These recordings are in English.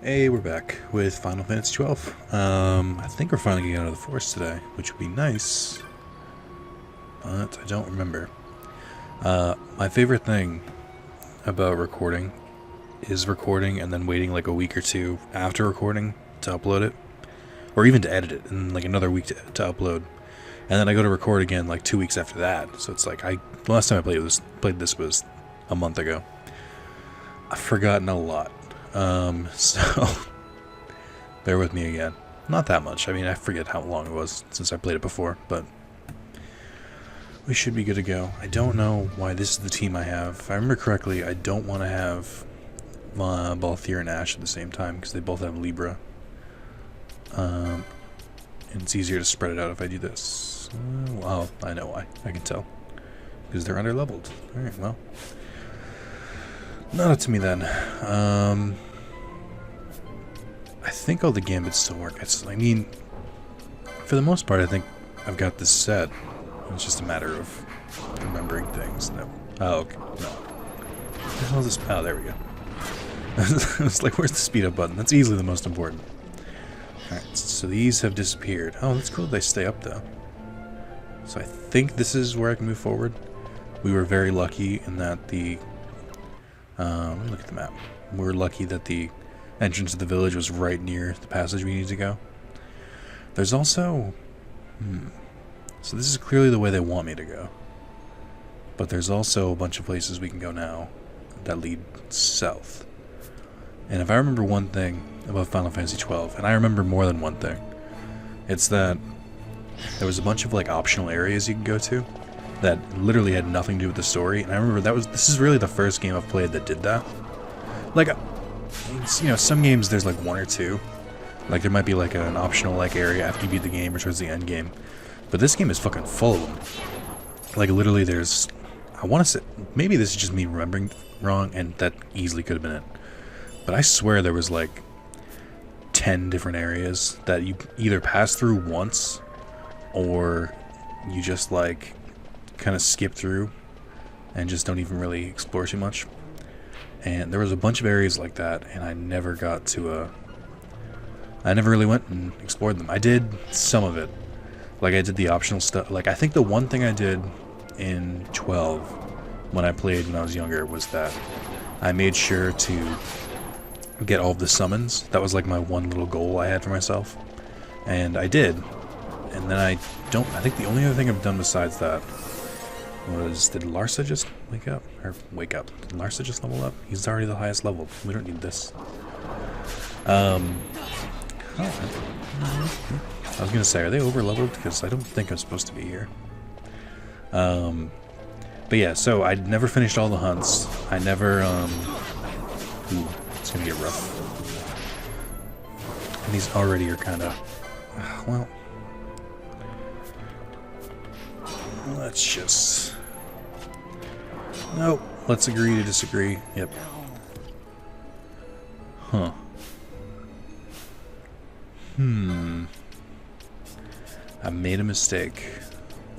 Hey, we're back with Final Fantasy XII. I think we're finally getting out of the forest today, which would be nice, but I don't remember. My favorite thing about recording is recording and then waiting like a week or two after recording to upload it, or even to edit it, and like another week to upload. And then I go to record again like 2 weeks after that. So it's like the last time I played this was a month ago. I've forgotten a lot. So bear with me again. Not that much. I mean, I forget how long it was since I played it before, but we should be good to go. I don't know why this is the team I have. If I remember correctly, I don't want to have Balthier and Ash at the same time because they both have Libra. And it's easier to spread it out if I do this. Well, I know why. I can tell. Because they're under-leveled. Alright, well. Not up to me then. I think all the gambits still work. I mean, for the most part, I think I've got this set. It's just a matter of remembering things. No. Oh, okay. No. What the hell is this? Oh, there we go. I was like, where's the speed up button? That's easily the most important. Alright, so these have disappeared. Oh, that's cool. They stay up, though. So I think this is where I can move forward. We were very lucky in that the... let me look at the map. We're lucky that the entrance to the village was right near the passage we need to go. There's also... So this is clearly the way they want me to go. But there's also a bunch of places we can go now that lead south. And if I remember one thing about Final Fantasy XII, and I remember more than one thing, it's that there was a bunch of like optional areas you could go to that literally had nothing to do with the story. And I remember this is really the first game I've played that did that. Like, you know, some games there's like one or two. Like there might be like an optional like area after you beat the game or towards the end game. But this game is fucking full of them. Like literally there's, I want to say, maybe this is just me remembering wrong and that easily could have been it. But I swear there was like 10 different areas that you either pass through once or you just like kind of skip through and just don't even really explore too much. And there was a bunch of areas like that, and I never got to I never really went and explored them. I did some of it. Like I did the optional stuff. Like I think the one thing I did in 12 when I played when I was younger was that I made sure to get all of the summons. That was like my one little goal I had for myself. And I did. And then I think the only other thing I've done besides that was, did Larsa just wake up? Or wake up. Did Larsa just level up? He's already the highest level. We don't need this. I was gonna say, are they over leveled? Because I don't think I'm supposed to be here. But yeah, so I never finished all the hunts. I never, ooh, it's gonna get rough. And these already are kinda, well, let's just... Nope. Let's agree to disagree. Yep. Huh. I made a mistake.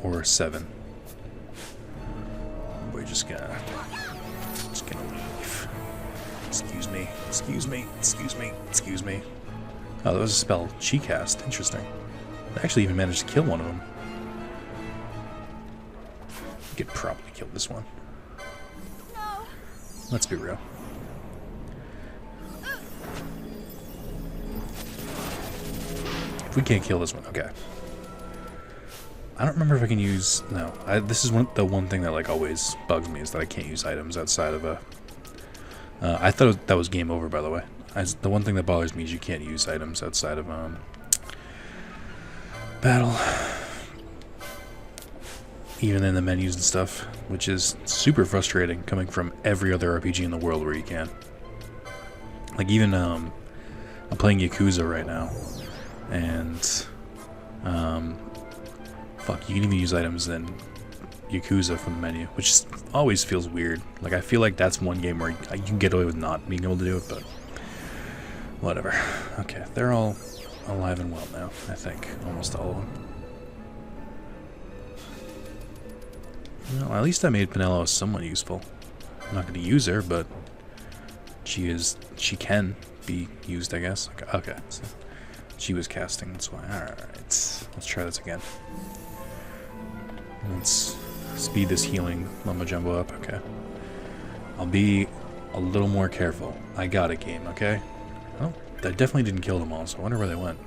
Or 7. We're just gonna leave. Excuse me. Excuse me. Excuse me. Excuse me. Oh, that was a spell. Chi cast. Interesting. I actually even managed to kill one of them. We could probably kill this one. Let's be real. If we can't kill this one, okay. I don't remember if I can use... No, this is the one thing that like always bugs me is that I can't use items outside of a... I thought that was game over, by the way. The one thing that bothers me is you can't use items outside of battle. Even in the menus and stuff, which is super frustrating coming from every other RPG in the world where you can. Like even I'm playing Yakuza right now, and fuck, you can even use items in Yakuza from the menu, which always feels weird. Like I feel like that's one game where you can get away with not being able to do it, but whatever. Okay, they're all alive and well now, I think, almost all of them. Well, at least I made Penelo somewhat useful. I'm not going to use her, but She can be used, I guess. Okay, so she was casting, that's why. Alright, let's try this again. Let's speed this healing mumbo jumbo up, okay. I'll be a little more careful. I got a game, okay? Oh, I definitely didn't kill them all, so I wonder where they went.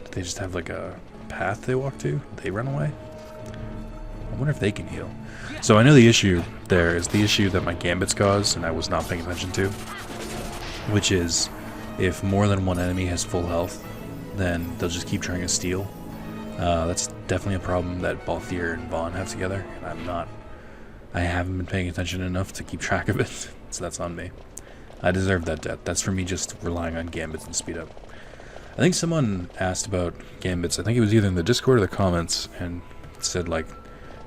Did they just have like a path they walk to? Did they run away? I wonder if they can heal. So I know the issue there is the issue that my gambits cause, and I was not paying attention to, which is if more than one enemy has full health, then they'll just keep trying to steal. That's definitely a problem that Balthier and Vaughn have together, and I haven't been paying attention enough to keep track of it, so that's on me. I deserve that death. That's for me just relying on gambits and speed up. I think someone asked about gambits. I think it was either in the Discord or the comments, and said like,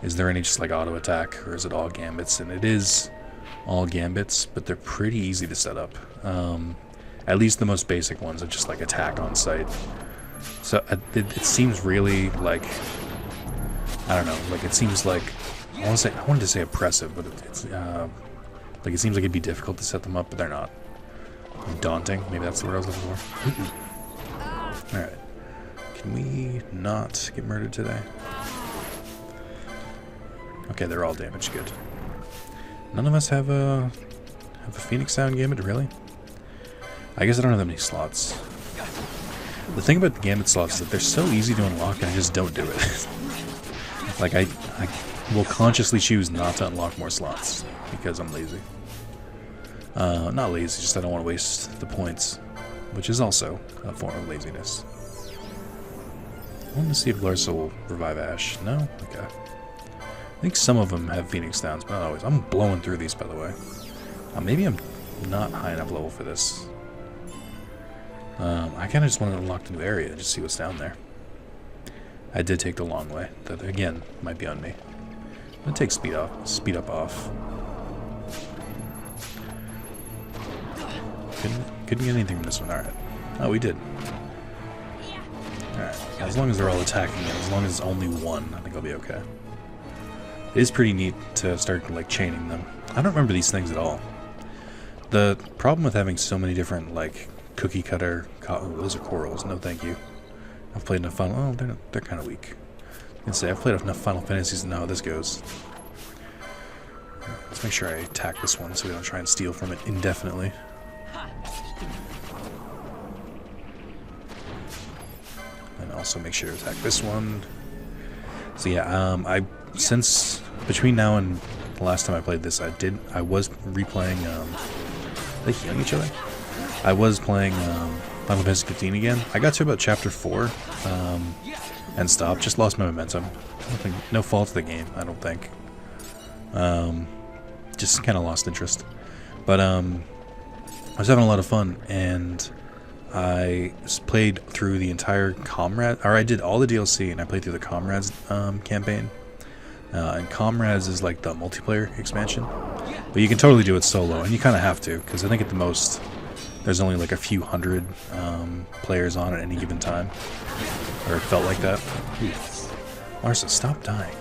is there any just like auto attack, or is it all gambits? And it is all gambits, but they're pretty easy to set up. At least the most basic ones are just like attack on sight. So it seems really like, I don't know, like it seems like, I wanted to say oppressive, but it's like it seems like it'd be difficult to set them up, but they're not. Daunting, maybe that's the word I was looking for. Alright. Can we not get murdered today? Okay, they're all damaged, good. None of us have a Phoenix Sound Gambit, really? I guess I don't have that many slots. The thing about the Gambit slots is that they're so easy to unlock and I just don't do it. Like, I will consciously choose not to unlock more slots because I'm lazy. Not lazy, just I don't want to waste the points, which is also a form of laziness. I want to see if Larsa will revive Ash. No? Okay. I think some of them have Phoenix Downs, but not always. I'm blowing through these, by the way. Maybe I'm not high enough level for this. I kind of just wanted to unlock the new area and just see what's down there. I did take the long way. That, again, might be on me. I'm going to take speed up off. Couldn't get anything from this one. Alright. Oh, we did. Alright. As long as they're all attacking it, as long as it's only one, I think I'll be okay. It is pretty neat to start, like, chaining them. I don't remember these things at all. The problem with having so many different, like, cookie cutter... Oh, those are corals. No, thank you. I've played enough Final... Oh, they're kind of weak. I can say I've played enough Final Fantasies to know how this goes. Let's make sure I attack this one so we don't try and steal from it indefinitely. And also make sure to attack this one. So yeah, since between now and the last time I played this, I was replaying. Are they healing each other? I was playing Final Fantasy XV again. I got to about chapter 4 and stopped. Just lost my momentum. No fault of the game, I don't think. Just kind of lost interest. But I was having a lot of fun, and I played through the entire Comrade, or I did all the DLC, and I played through the Comrades campaign. And Comrades is like the multiplayer expansion, but you can totally do it solo, and you kind of have to, because I think at the most there's only like a few hundred players on at any given time, or it felt like that. Larsa, stop dying.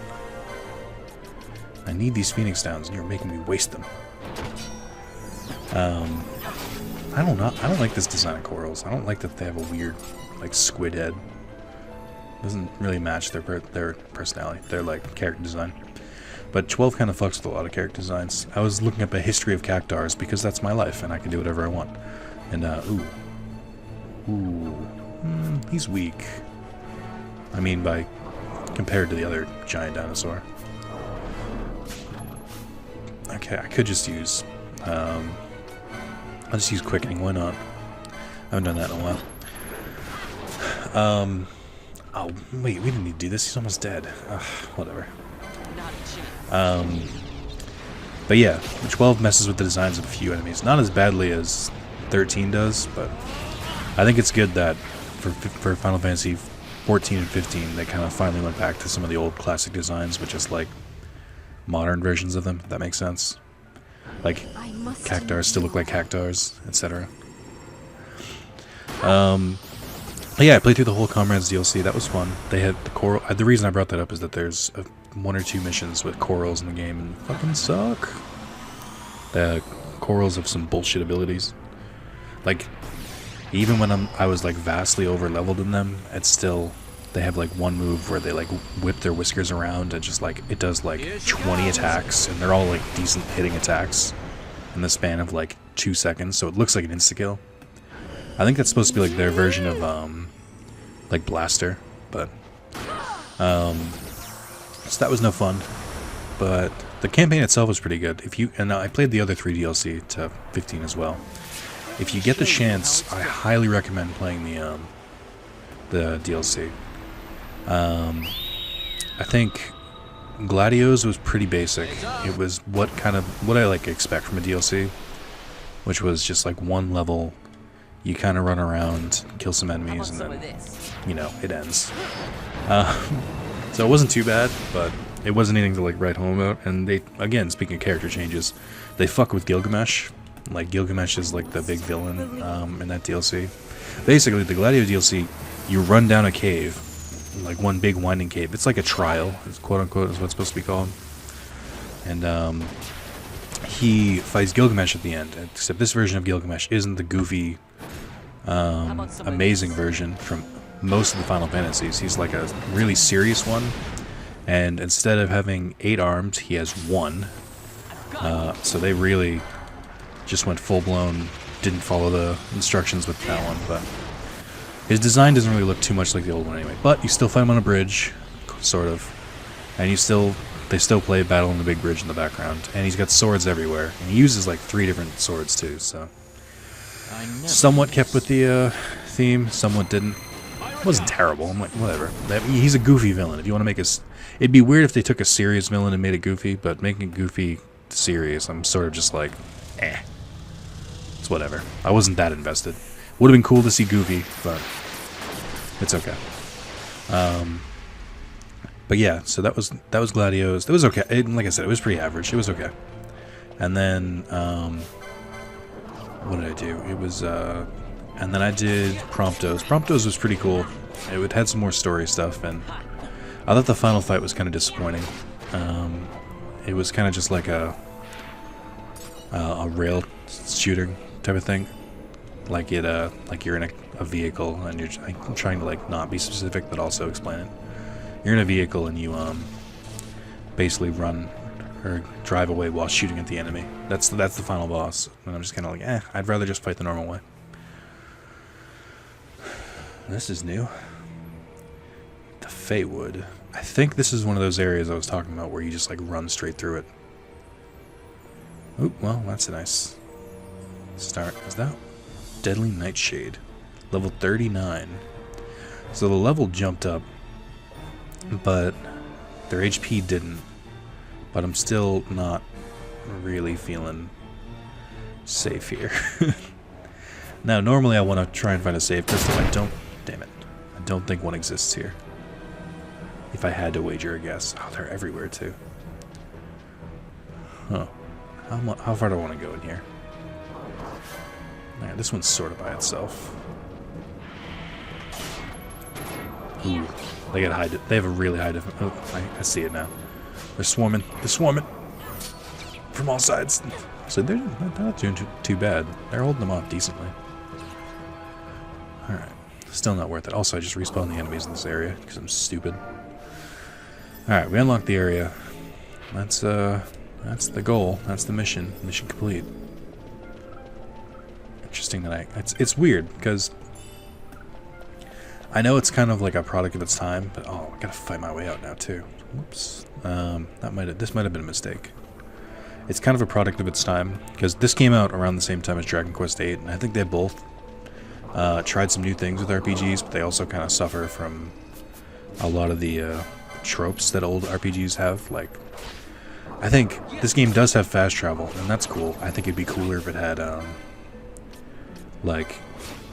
I need these Phoenix Downs, and you're making me waste them. I don't like this design of corals. I don't like that they have a weird, like, squid head. Doesn't really match their personality, their like character design. But 12 kind of fucks with a lot of character designs. I was looking up a history of cactars because that's my life, and I can do whatever I want. And he's weak. I mean, by compared to the other giant dinosaur. Okay, I could just use. I'll just use quickening. Why not? I haven't done that in a while. Oh, wait, we didn't need to do this. He's almost dead. Ugh, whatever. But yeah, 12 messes with the designs of a few enemies. Not as badly as 13 does, but I think it's good that for Final Fantasy 14 and 15, they kind of finally went back to some of the old classic designs, but just like modern versions of them, if that makes sense. Like, cactars still look like cactars, etc. Yeah, I played through the whole Comrades DLC. That was fun. They had the coral. The reason I brought that up is that there's one or two missions with corals in the game and fucking suck. The corals have some bullshit abilities. Like, even when I was like vastly over leveled in them, it's still, they have like one move where they like whip their whiskers around and just like, it does like 20 attacks, and they're all like decent hitting attacks in the span of like 2 seconds, so it looks like an insta-kill. I think that's supposed to be like their version of like Blaster, but so that was no fun. But the campaign itself was pretty good. And I played the other 3 DLC to 15 as well. If you get the chance, I highly recommend playing the DLC. I think Gladios was pretty basic. It was what I like expect from a DLC, which was just like one level. You kind of run around, kill some enemies, and then, you know, it ends. So it wasn't too bad, but it wasn't anything to like write home about. And they, again, speaking of character changes, they fuck with Gilgamesh. Like, Gilgamesh is like the big villain in that DLC. Basically, the Gladio DLC, you run down a cave, like one big winding cave. It's like a trial, quote unquote, is what it's supposed to be called. And he fights Gilgamesh at the end. Except this version of Gilgamesh isn't the goofy, amazing version from most of the Final Fantasies. He's like a really serious one. And instead of having 8 arms, he has 1. So they really just went full-blown, didn't follow the instructions with that one, but his design doesn't really look too much like the old one anyway. But you still fight him on a bridge, sort of, and they still play Battle on the Big Bridge in the background, and he's got swords everywhere, and he uses like 3 different swords too, so somewhat kept with the theme, somewhat didn't. It wasn't terrible. I'm like, whatever. He's a goofy villain. If you want to make it'd be weird if they took a serious villain and made it goofy, but making it goofy serious, I'm sort of just like, eh. It's whatever. I wasn't that invested. Would have been cool to see Goofy, but it's okay. But yeah, so that was Gladios. That was okay. Like I said, it was pretty average. It was okay. And then what did I do? It was and then I did Promptos. Promptos was pretty cool. It had some more story stuff, and I thought the final fight was kind of disappointing. It was kind of just like a rail shooter type of thing, like you're in a vehicle, and I'm trying to like not be specific but also explain it. You're in a vehicle and you basically run or drive away while shooting at the enemy. That's the final boss, and I'm just kind of like, I'd rather just fight the normal way. This is new. The Feywood. I think this is one of those areas I was talking about where you just like run straight through it. Oh, well, that's a nice start. Is that Deadly Nightshade? Level 39. So the level jumped up, but their HP didn't. But I'm still not really feeling safe here. Now, normally I want to try and find a save crystal. Damn it. I don't think one exists here. If I had to wager a guess. Oh, they're everywhere too. Huh. How far do I want to go in here? Alright, this one's sort of by itself. Ooh, they got high. They have a really high def. Oh, I see it now. They're swarming. They're swarming from all sides. So they're not doing too bad. They're holding them off decently. All right, still not worth it. Also, I just respawned the enemies in this area because I'm stupid. All right, we unlocked the area. That's the goal. That's the mission. Mission complete. Interesting that it's weird because I know it's kind of like a product of its time, but I gotta fight my way out now too. Whoops. This might have been a mistake. It's kind of a product of its time because this came out around the same time as Dragon Quest VIII, and I think they both tried some new things with RPGs, but they also kind of suffer from a lot of the tropes that old RPGs have. Like, I think this game does have fast travel, and that's cool. I think it'd be cooler if it had like,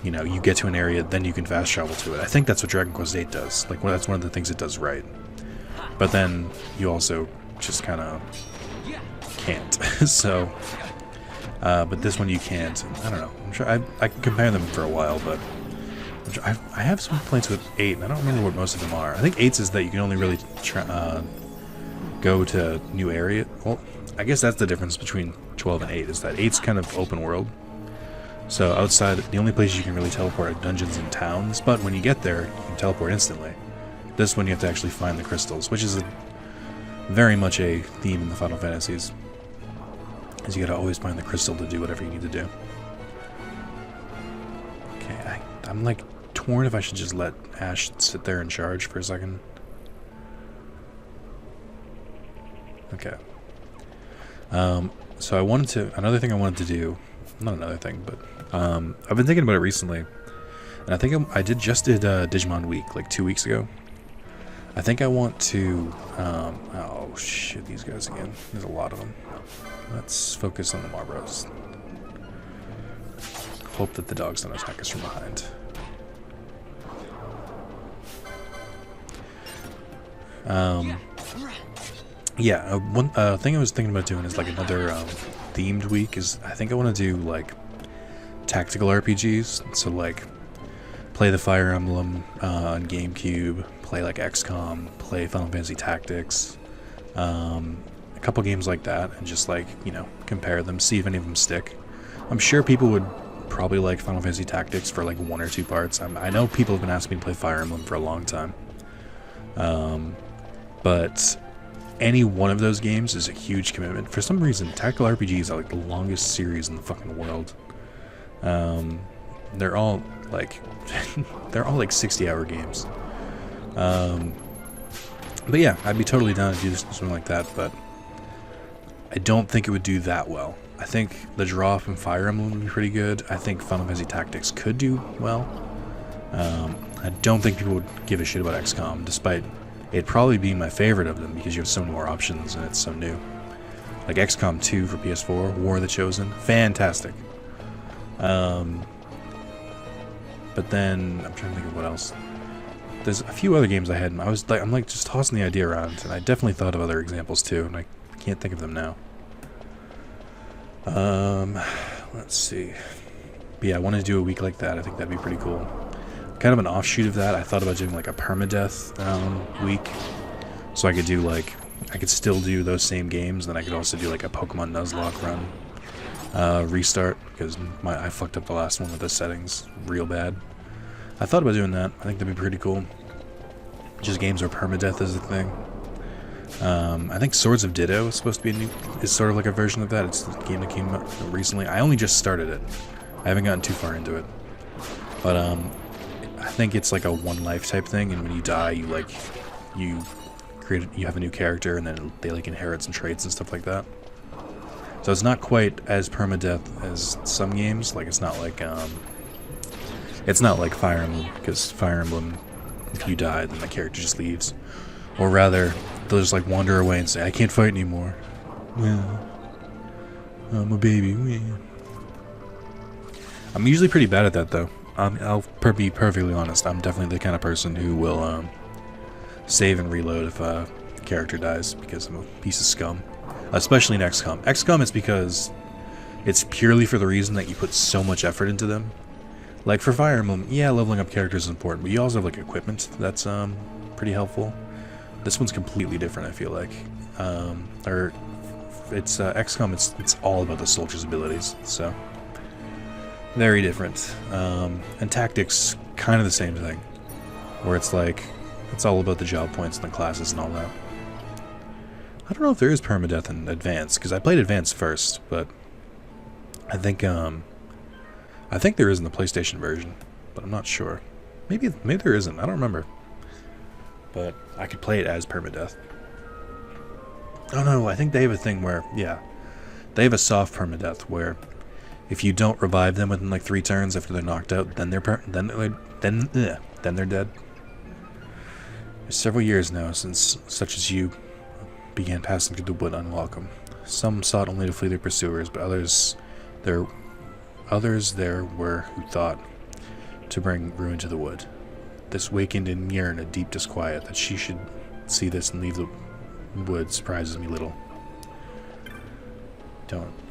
you know, you get to an area, then you can fast travel to it. I think that's what Dragon Quest VIII does. Like, that's one of the things it does right. But then you also just kind of can't. So, but this one you can't. I don't know. I'm sure I can compare them for a while, but I have some complaints with 8, and I don't remember what most of them are. I think 8's is that you can only really go to new area. Well, I guess that's the difference between 12 and 8, is that 8's kind of open world. So outside, the only places you can really teleport are dungeons and towns, but when you get there, you can teleport instantly. This one you have to actually find the crystals, which is very much a theme in the Final Fantasies. Is you gotta always find the crystal to do whatever you need to do. Okay, I'm like torn if I should just let Ash sit there and charge for a second. Okay. So I wanted to, another thing I wanted to do, not another thing, but I've been thinking about it recently, and I think I just did Digimon Week like 2 weeks ago. I think I want to, oh shit, these guys again. There's a lot of them. Let's focus on the Marbros. Hope that the dogs don't attack us from behind. Yeah, one thing I was thinking about doing is like another themed week is I think I want to do like tactical RPGs. So like play the Fire Emblem on GameCube, play like XCOM, play Final Fantasy Tactics, a couple games like that, and just like, you know, compare them, see if any of them stick. I'm sure people would probably like Final Fantasy Tactics for like 1 or 2 parts. I know people have been asking me to play Fire Emblem for a long time. But any one of those games is a huge commitment. For some reason, tactical RPGs are like the longest series in the fucking world. They're all like 60-hour games. But yeah, I'd be totally down to do something like that, but I don't think it would do that well. I think the draw from Fire Emblem would be pretty good. I think Final Fantasy Tactics could do well. I don't think people would give a shit about XCOM, despite it probably being my favorite of them because you have so many more options and it's so new. Like XCOM 2 for PS4, War of the Chosen, fantastic. But then I'm trying to think of what else. There's a few other games I had, and I'm like just tossing the idea around, and I definitely thought of other examples too, and I can't think of them now. Let's see. But yeah, I want to do a week like that. I think that'd be pretty cool. Kind of an offshoot of that, I thought about doing like a permadeath week, so I could do like, I could still do those same games, then I could also do like a Pokemon Nuzlocke run, restart, because I fucked up the last one with the settings real bad. I thought about doing that. I think that'd be pretty cool. Just games where permadeath is the thing. I think Swords of Ditto is supposed to be is sort of like a version of that. It's a game that came out recently. I only just started it. I haven't gotten too far into it. But I think it's like a one life type thing, and when you die, you have a new character, and then they like inherit some traits and stuff like that. So it's not quite as permadeath as some games. Like it's not like Fire Emblem, because Fire Emblem, if you die, then the character just leaves, or rather, they'll just like wander away and say, "I can't fight anymore." Well, I'm a baby. I'm usually pretty bad at that, though. I'll be perfectly honest. I'm definitely the kind of person who will save and reload if a character dies, because I'm a piece of scum. Especially in XCOM. XCOM is because it's purely for the reason that you put so much effort into them. Like for Fire Emblem, yeah, leveling up characters is important, but you also have like equipment that's pretty helpful. This one's completely different, I feel like. Or it's XCOM. It's all about the soldier's abilities, so very different. And Tactics, kind of the same thing, where it's like it's all about the job points and the classes and all that. I don't know if there is permadeath in Advance, because I played Advance first, but I think there is in the PlayStation version, but I'm not sure. Maybe there isn't. I don't remember. But I could play it as permadeath. Oh no, I think they have a thing where, yeah, they have a soft permadeath where if you don't revive them within like 3 turns after they're knocked out, then they're dead. It's several years now since such as you began passing through the wood unwelcome. Some sought only to flee their pursuers, but others there were who thought to bring ruin to the wood. This wakened in Myrn a deep disquiet. That she should see this and leave the wood surprises me little.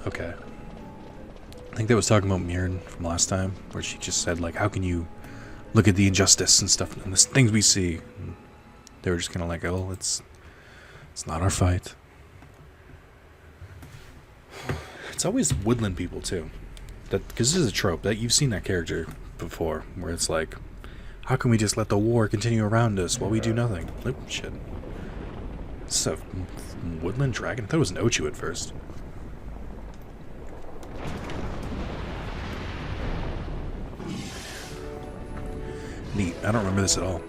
Okay. I think that was talking about Myrn from last time, where she just said, like, how can you look at the injustice and stuff and the things we see? And they were just kind of like, oh, it's It's not our fight. It's always woodland people too. Because this is a trope that you've seen that character before, where it's like, how can we just let the war continue around us while we do nothing? Oh, shit. It's a woodland dragon? I thought it was an Ochu at first. Neat. I don't remember this at all.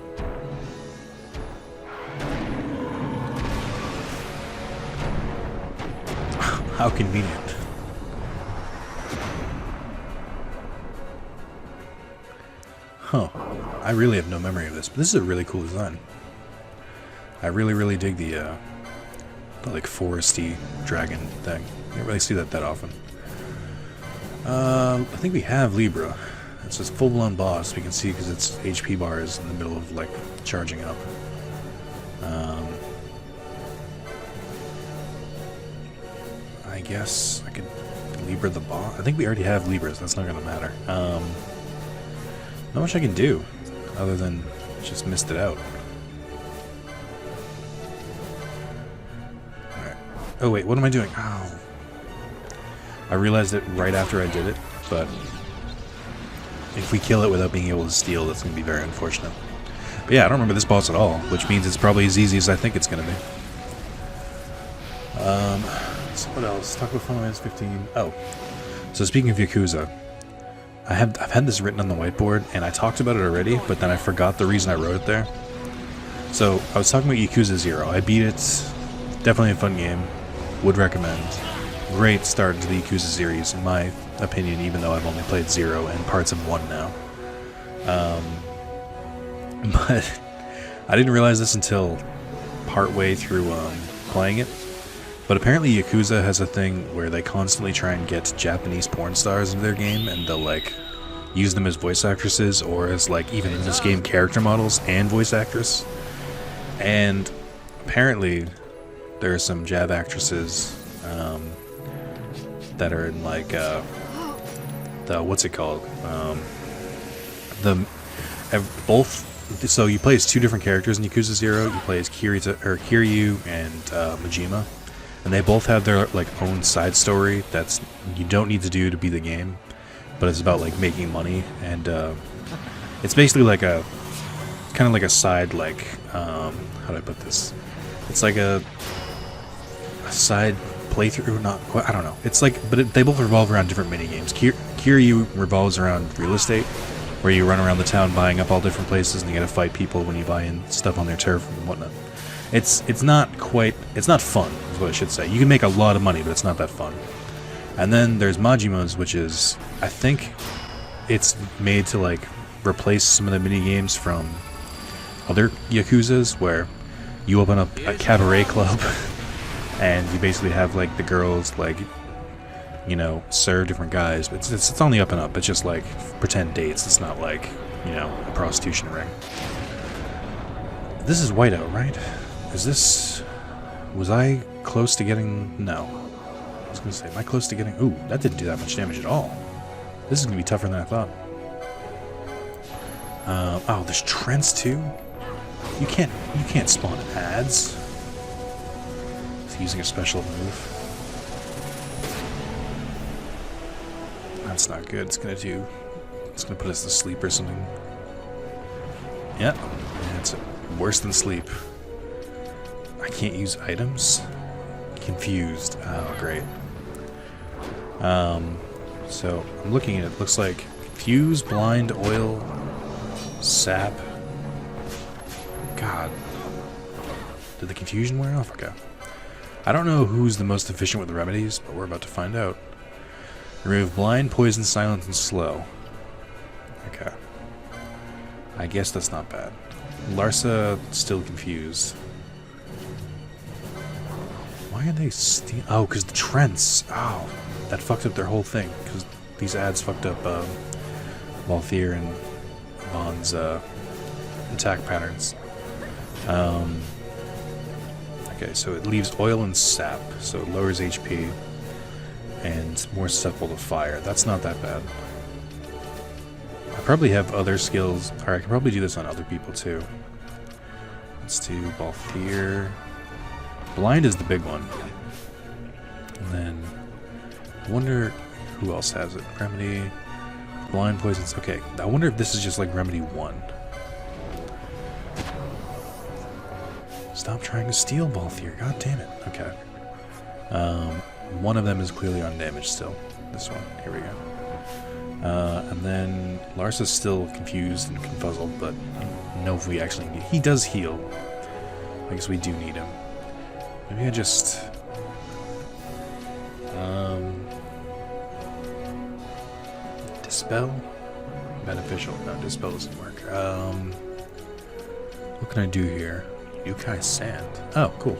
How convenient. Huh. I really have no memory of this, but this is a really cool design. I really dig the like foresty dragon thing. You don't really see that often. I think we have Libra. It's this full-blown boss. We can see because its HP bar is in the middle of like charging up. I guess I could Libra the boss. I think we already have Libras. That's not gonna matter. Not much I can do, other than just missed it out. Alright. Oh wait, what am I doing? Oh. I realized it right after I did it, but if we kill it without being able to steal, that's going to be very unfortunate. But yeah, I don't remember this boss at all, which means it's probably as easy as I think it's going to be. So what else? Talk about Final Fantasy 15. Oh. So speaking of Yakuza, I've had this written on the whiteboard, and I talked about it already, but then I forgot the reason I wrote it there. So, I was talking about Yakuza 0. I beat it. Definitely a fun game. Would recommend. Great start to the Yakuza series, in my opinion, even though I've only played 0 and parts of 1 now. But I didn't realize this until partway through playing it. But apparently Yakuza has a thing where they constantly try and get Japanese porn stars into their game, and they'll like use them as voice actresses, or as like even in this game character models and voice actress. And apparently there are some Jav actresses that are in like the what's it called? Both. So you play as two different characters in Yakuza 0. You play as Kiryu and Majima. And they both have their like own side story that's you don't need to do to beat the game, but it's about like making money, and it's basically like a kind of like a side like how do I put this? It's like a side playthrough, not quite, I don't know. It's like, but they both revolve around different mini games. Kiryu revolves around real estate, where you run around the town buying up all different places, and you gotta fight people when you buy in stuff on their turf and whatnot. It's not fun, is what I should say. You can make a lot of money, but it's not that fun. And then there's Majima's, which is, I think, it's made to like replace some of the mini games from other Yakuzas, where you open up a cabaret club, and you basically have like the girls like, you know, serve different guys. But it's on the up and up. It's just like pretend dates. It's not like, you know, a prostitution ring. This is Whiteout, right? Is this... Was I close to getting... No. I was going to say, am I close to getting... Ooh, that didn't do that much damage at all. This is going to be tougher than I thought. Oh, there's Trents too? You can't spawn ads. He's using a special move. That's not good. It's going to put us to sleep or something. Yep. Yeah, it's worse than sleep. I can't use items? Confused. Oh, great. So, I'm looking at it. Looks like Fuse, Blind, Oil, Sap. God. Did the confusion wear off? Okay. I don't know who's the most efficient with the remedies, but we're about to find out. Remove Blind, Poison, Silent, and Slow. Okay. I guess that's not bad. Larsa still confused. Why are they stealing? Oh, because the Trents. Oh, that fucked up their whole thing. Because these ads fucked up Valthier and Vaughn's attack patterns. Okay, so it leaves oil and sap, so it lowers HP and more susceptible to fire. That's not that bad. I probably have other skills, or I can probably do this on other people too. Let's do Balthier. Blind is the big one. And then I wonder who else has it. Remedy, blind, poisons. Okay, I wonder if this is just like Remedy 1. Stop trying to steal Balthier. God damn it. Okay. One of them is clearly undamaged still. This one. Here we go. And then Larsa's still confused and confuzzled, but I don't know if we actually need... He does heal. I guess we do need him. Maybe I just... Dispel? Beneficial. No, Dispel doesn't work. What can I do here? Yukai Sand. Oh, cool.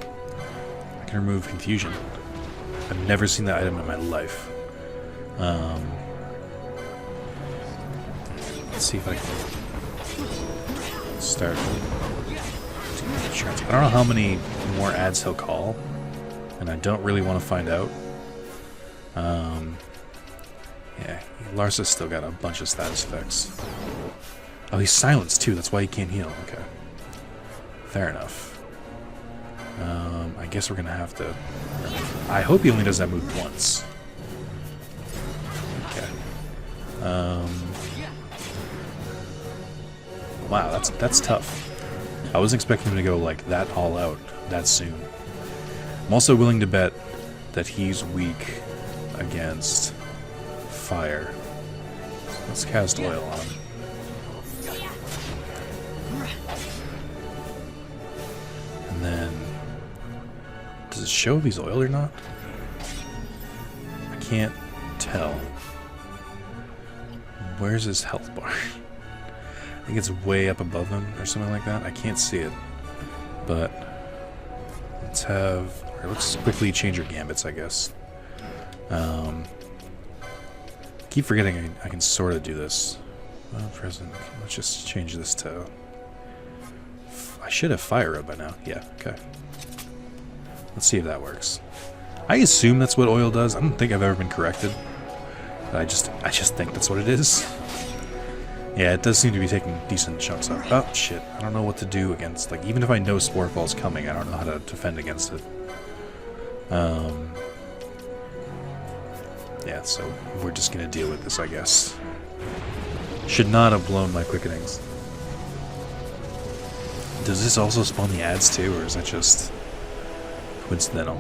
I can remove Confusion. I've never seen that item in my life. Let's see if I can start. I don't know how many more ads he'll call, and I don't really want to find out. Yeah, Larsa's still got a bunch of status effects. Oh, he's silenced too, that's why he can't heal. Okay. Fair enough. I guess we're gonna have to... I hope he only does that move once. Okay. Wow, that's tough. I wasn't expecting him to go like that all out that soon. I'm also willing to bet that he's weak against fire. So let's cast oil on him. And then, does it show if he's oiled or not? I can't tell. Where's his health bar? I think it's way up above him or something like that. I can't see it. But let's have... Or let's quickly change our gambits, I guess. Keep forgetting I can sort of do this. Present. Let's just change this to... I should have Fire Road by now. Yeah, okay. Let's see if that works. I assume that's what oil does. I don't think I've ever been corrected. But I just think that's what it is. Yeah, it does seem to be taking decent chunks off. Oh, shit. I don't know what to do against... Like, even if I know Sporefall's coming, I don't know how to defend against it. Yeah, so we're just gonna deal with this, I guess. Should not have blown my quickenings. Does this also spawn the ads too, or is that just coincidental?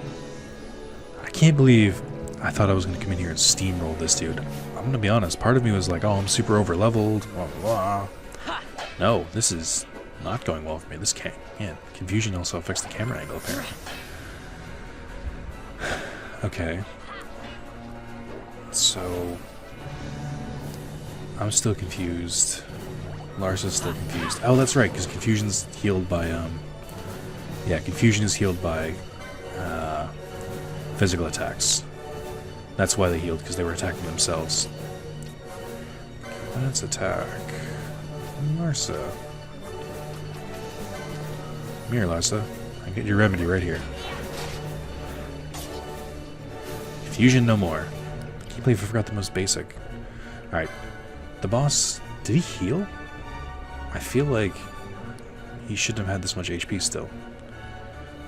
I can't believe I thought I was gonna come in here and steamroll this dude. I'm gonna be honest, part of me was like, oh, I'm super over-leveled, blah, blah, blah. No, this is not going well for me. This can't. Yeah, Confusion also affects the camera angle, apparently. Okay. So... I'm still confused. Larsa's still confused. Oh, that's right, because Confusion's healed by, yeah, Confusion is healed by, physical attacks. That's why they healed, because they were attacking themselves. Let's attack Larsa. Come here, Larsa. I get your remedy right here. Confusion no more. I can't believe I forgot the most basic. Alright. The boss... Did he heal? I feel like he shouldn't have had this much HP still.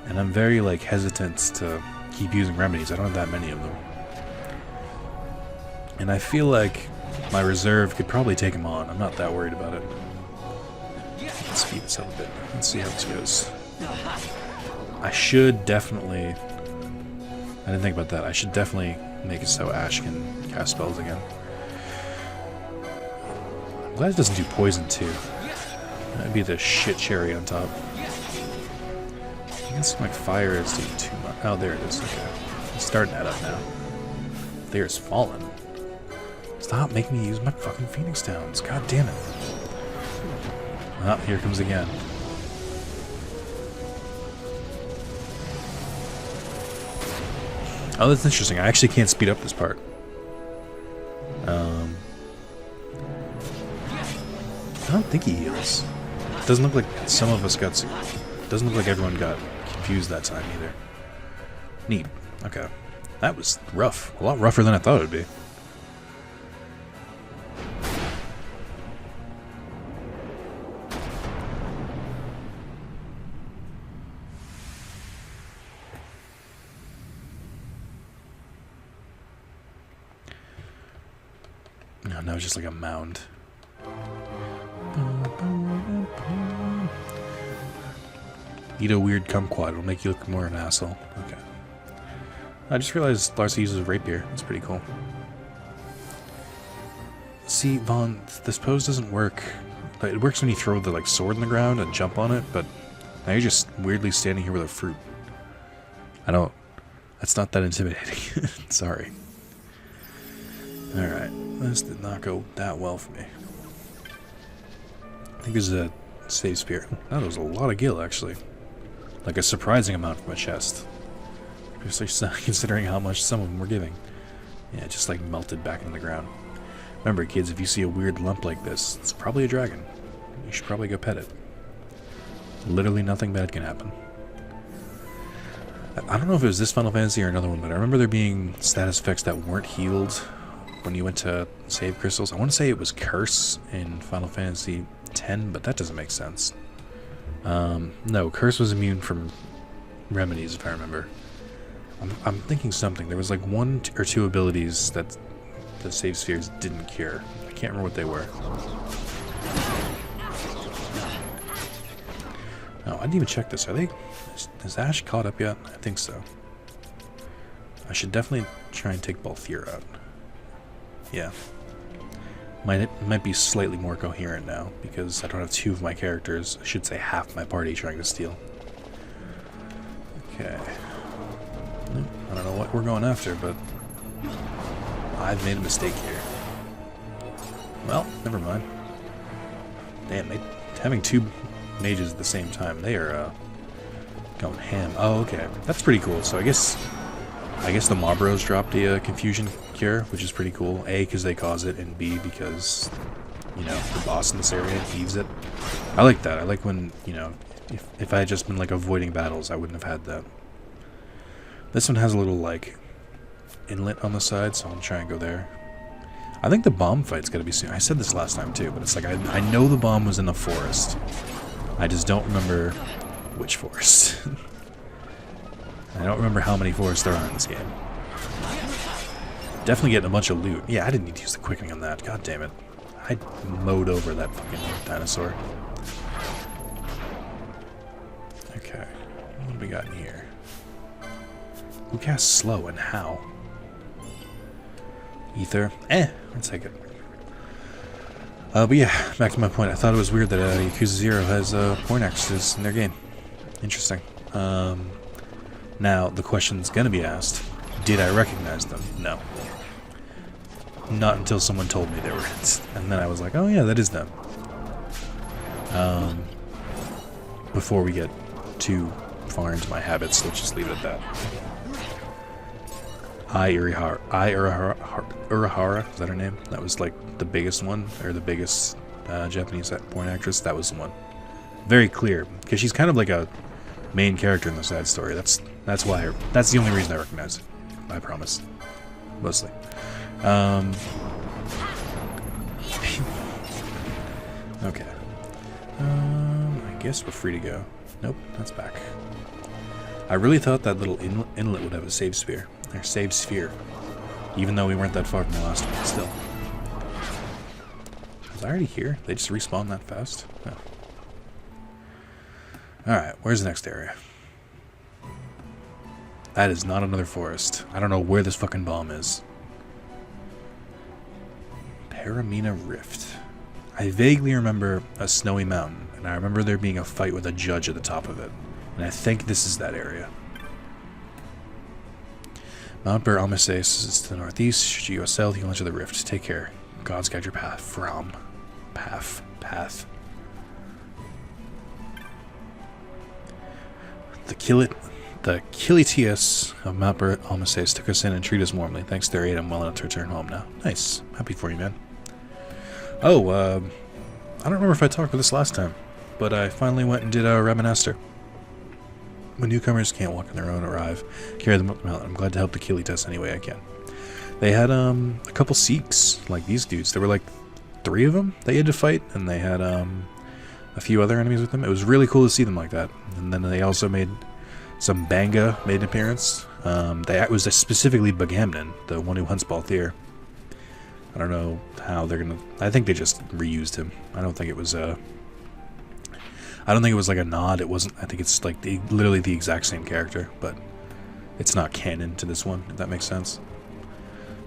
And I'm very, like, hesitant to keep using remedies. I don't have that many of them. And I feel like my reserve could probably take him on. I'm not that worried about it. Let's speed this up a bit. Let's see how this goes. I should definitely... I didn't think about that. I should definitely make it so Ash can cast spells again. I'm glad it doesn't do poison too. That'd be the shit cherry on top. It doesn't seem like fire is doing too much. Oh, there it is. Okay. It's starting that up now. There's fallen. Stop making me use my fucking Phoenix Downs. God damn it. Ah, here it comes again. Oh, that's interesting. I actually can't speed up this part. I don't think he heals. It doesn't look like some of us got... It doesn't look like everyone got confused that time either. Neat. Okay. That was rough. A lot rougher than I thought it would be. now it's just like a mound. Eat a weird kumquat. It'll make you look more an asshole. Okay. I just realized Larsa uses rapier. That's pretty cool. See, Vaughn, this pose doesn't work. It works when you throw the like sword in the ground and jump on it, but now you're just weirdly standing here with a fruit. I don't... That's not that intimidating. Sorry. Alright. This did not go that well for me. I think there's a save spear. That was a lot of gil, actually. Like a surprising amount from a chest. Especially considering how much some of them were giving. Yeah, just like melted back into the ground. Remember, kids, if you see a weird lump like this, it's probably a dragon. You should probably go pet it. Literally nothing bad can happen. I don't know if it was this Final Fantasy or another one, but I remember there being status effects that weren't healed when you went to save crystals. I want to say it was Curse in Final Fantasy X, but that doesn't make sense. No, Curse was immune from remedies, if I remember. I'm thinking something. There was like 1 or 2 abilities that the save spheres didn't cure. I can't remember what they were. Oh, I didn't even check this. Are they... Is Ash caught up yet? I think so. I should definitely try and take Balthier out. Yeah. Might be slightly more coherent now, because I don't have 2 of my characters. I should say half my party trying to steal. Okay. I don't know what we're going after, but I've made a mistake here. Well, never mind. Damn, having 2 mages at the same time, they are going ham. Oh, okay. That's pretty cool. So I guess the mob bros dropped a confusion cure, which is pretty cool. A, because they cause it, and B, because, you know, the boss in this area needs it. I like that. I like when, you know, if I had just been, like, avoiding battles, I wouldn't have had that. This one has a little, like, inlet on the side, so I'll try and go there. I think the bomb fight's gotta be soon. I said this last time, too, but it's like, I know the bomb was in the forest. I just don't remember which forest. I don't remember how many forests there are in this game. Definitely getting a bunch of loot. Yeah, I didn't need to use the quickening on that. God damn it. I mowed over that fucking dinosaur. Okay. What do we got in here? Who casts slow and how? Ether. I'll take it. But yeah, back to my point. I thought it was weird that Yakuza 0 has porn actresses in their game. Interesting. Now, the question's gonna be asked, did I recognize them? No. Not until someone told me they were it. And then I was like, oh yeah, that is them. Before we get too far into my habits, let's just leave it at that. Urahara, is that her name? That was like the biggest one, or the biggest Japanese porn actress. That was the one. Very clear, because she's kind of like a main character in the side story. That's why. That's the only reason I recognize it. I promise. Mostly. Okay. I guess we're free to go. Nope, that's back. I really thought that little inlet would have a save sphere. Or save sphere. Even though we weren't that far from the last one, still. Was I already here? They just respawned that fast? No. Alright, where's the next area? That is not another forest. I don't know where this fucking bomb is. Paramina Rift. I vaguely remember a snowy mountain, and I remember there being a fight with a judge at the top of it. And I think this is that area. Mount Ber Almaces is to the northeast. Should you go south, you will enter the rift. Take care. God's guide your path. From. Path. The Kilitias of Mount Ber Almaces took us in and treated us warmly. Thanks to their aid, I'm well enough to return home now. Nice. Happy for you, man. Oh, I don't remember if I talked about this last time, but I finally went and did Rabanastre. When newcomers can't walk on their own arrive, carry them up the mountain. I'm glad to help the Kilitas any way I can. They had a couple Sikhs, like these dudes. There were like 3 of them they had to fight, and they had a few other enemies with them. It was really cool to see them like that. And then they also made some Banga made an appearance. It was specifically Bagamnon, the one who hunts Balthier. I don't know how they're gonna. I think they just reused him. I don't think it was a. I don't think it was like a nod. It wasn't. I think it's like literally the exact same character, but it's not canon to this one. If that makes sense.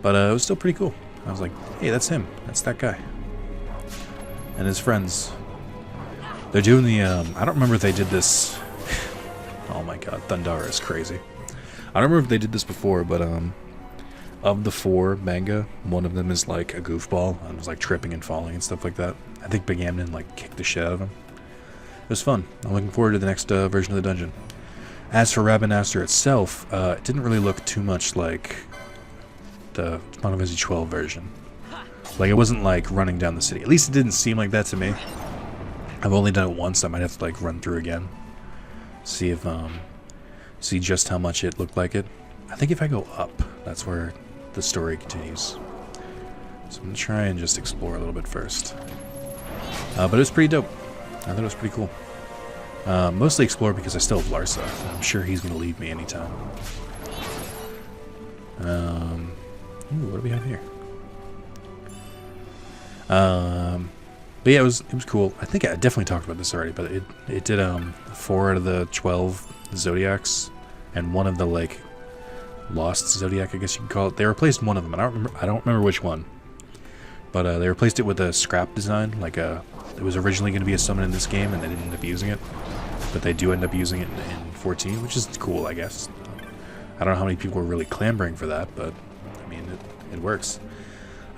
But it was still pretty cool. I was like, hey, that's him. That's that guy. And his friends. They're doing the. I don't remember if they did this. Oh my God, Thundara is crazy. I don't remember if they did this before, but of the 4 manga, one of them is like a goofball and was like tripping and falling and stuff like that. I think Big Amnon like kicked the shit out of him. It was fun. I'm looking forward to the next version of the dungeon. As for Rabanastre itself, it didn't really look too much like the Final Fantasy XII version. Like, it wasn't like running down the city. At least it didn't seem like that to me. I've only done it once. I might have to like run through again. See if see just how much it looked like it. I think if I go up, that's where the story continues. So I'm gonna try and just explore a little bit first. But it was pretty dope. I thought it was pretty cool. Mostly explore because I still have Larsa. I'm sure he's gonna leave me anytime. Ooh, what do we have here? But yeah, it was cool. I think I definitely talked about this already, but it did 4 out of the 12 Zodiacs, and one of the like lost Zodiac, I guess you could call it. They replaced one of them. I don't remember which one, but they replaced it with a scrap design. Like it was originally going to be a summon in this game, and they didn't end up using it, but they do end up using it in 14, which is cool, I guess. I don't know how many people were really clamoring for that, but I mean it works.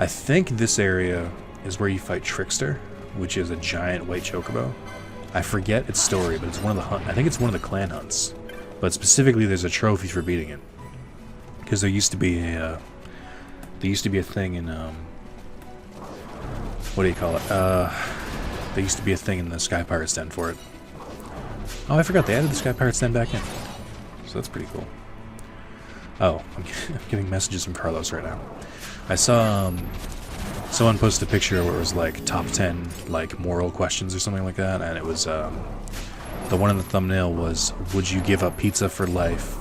I think this area is where you fight Trickster, which is a giant white chocobo. I forget its story, but it's one of the I think it's one of the clan hunts. But specifically, there's a trophy for beating it. Because there used to be a thing in what do you call it? There used to be a thing in the Sky Pirates Den for it. Oh, I forgot they added the Sky Pirates Den back in. So that's pretty cool. Oh, I'm getting messages from Carlos right now. I saw someone posted a picture where it was like top 10 like moral questions or something like that, and it was the one in the thumbnail was, would you give up pizza for life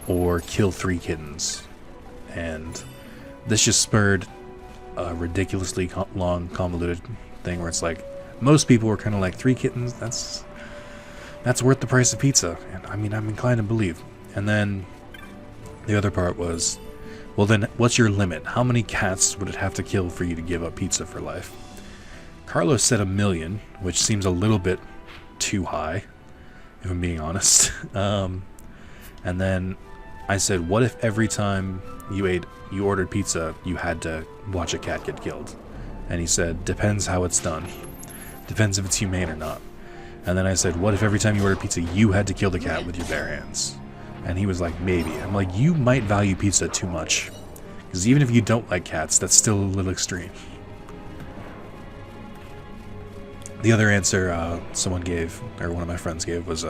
or kill 3 kittens? And this just spurred a ridiculously long, convoluted thing where it's like most people were kind of like 3 kittens. That's worth the price of pizza, and I mean I'm inclined to believe. And then the other part was, well then, what's your limit? How many cats would it have to kill for you to give up pizza for life? Carlos said 1 million, which seems a little bit too high, if I'm being honest. And then I said, what if every time you ordered pizza, you had to watch a cat get killed? And he said, depends how it's done. Depends if it's humane or not. And then I said, what if every time you ordered pizza, you had to kill the cat with your bare hands? And he was like, maybe. I'm like, you might value pizza too much. Because even if you don't like cats, that's still a little extreme. The other answer someone gave, or one of my friends gave, was,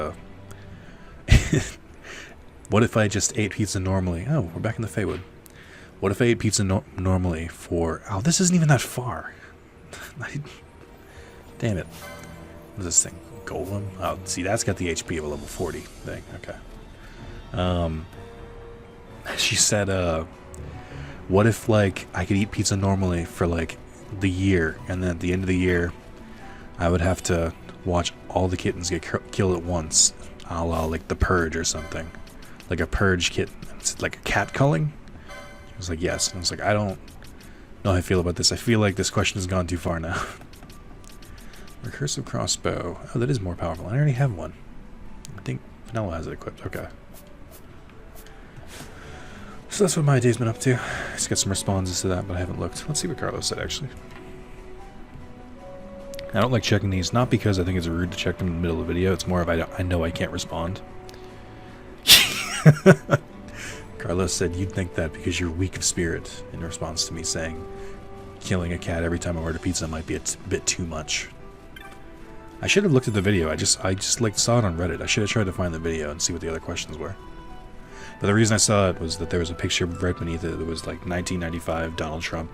what if I just ate pizza normally? Oh, we're back in the Feywood. What if I ate pizza normally for... Oh, this isn't even that far. Damn it. What is this thing? Golem? Oh, see, that's got the HP of a level 40 thing. Okay. She said, what if, like, I could eat pizza normally for, like, the year, and then at the end of the year, I would have to watch all the kittens get killed at once, a la, like, The Purge or something. Like a Purge kitten. It's like a cat culling? I was like, yes. And I was like, I don't know how I feel about this. I feel like this question has gone too far now. Recursive crossbow. Oh, that is more powerful. I already have one. I think Vanilla has it equipped. Okay. So that's what my day's been up to. Just got some responses to that, but I haven't looked. Let's see what Carlos said, actually. I don't like checking these, not because I think it's rude to check them in the middle of the video. It's more of I know I can't respond. Carlos said, you'd think that because you're weak of spirit, in response to me saying killing a cat every time I order pizza might be a bit too much. I should have looked at the video. I just like saw it on Reddit. I should have tried to find the video and see what the other questions were. But the reason I saw it was that there was a picture right beneath it that was like 1995 Donald Trump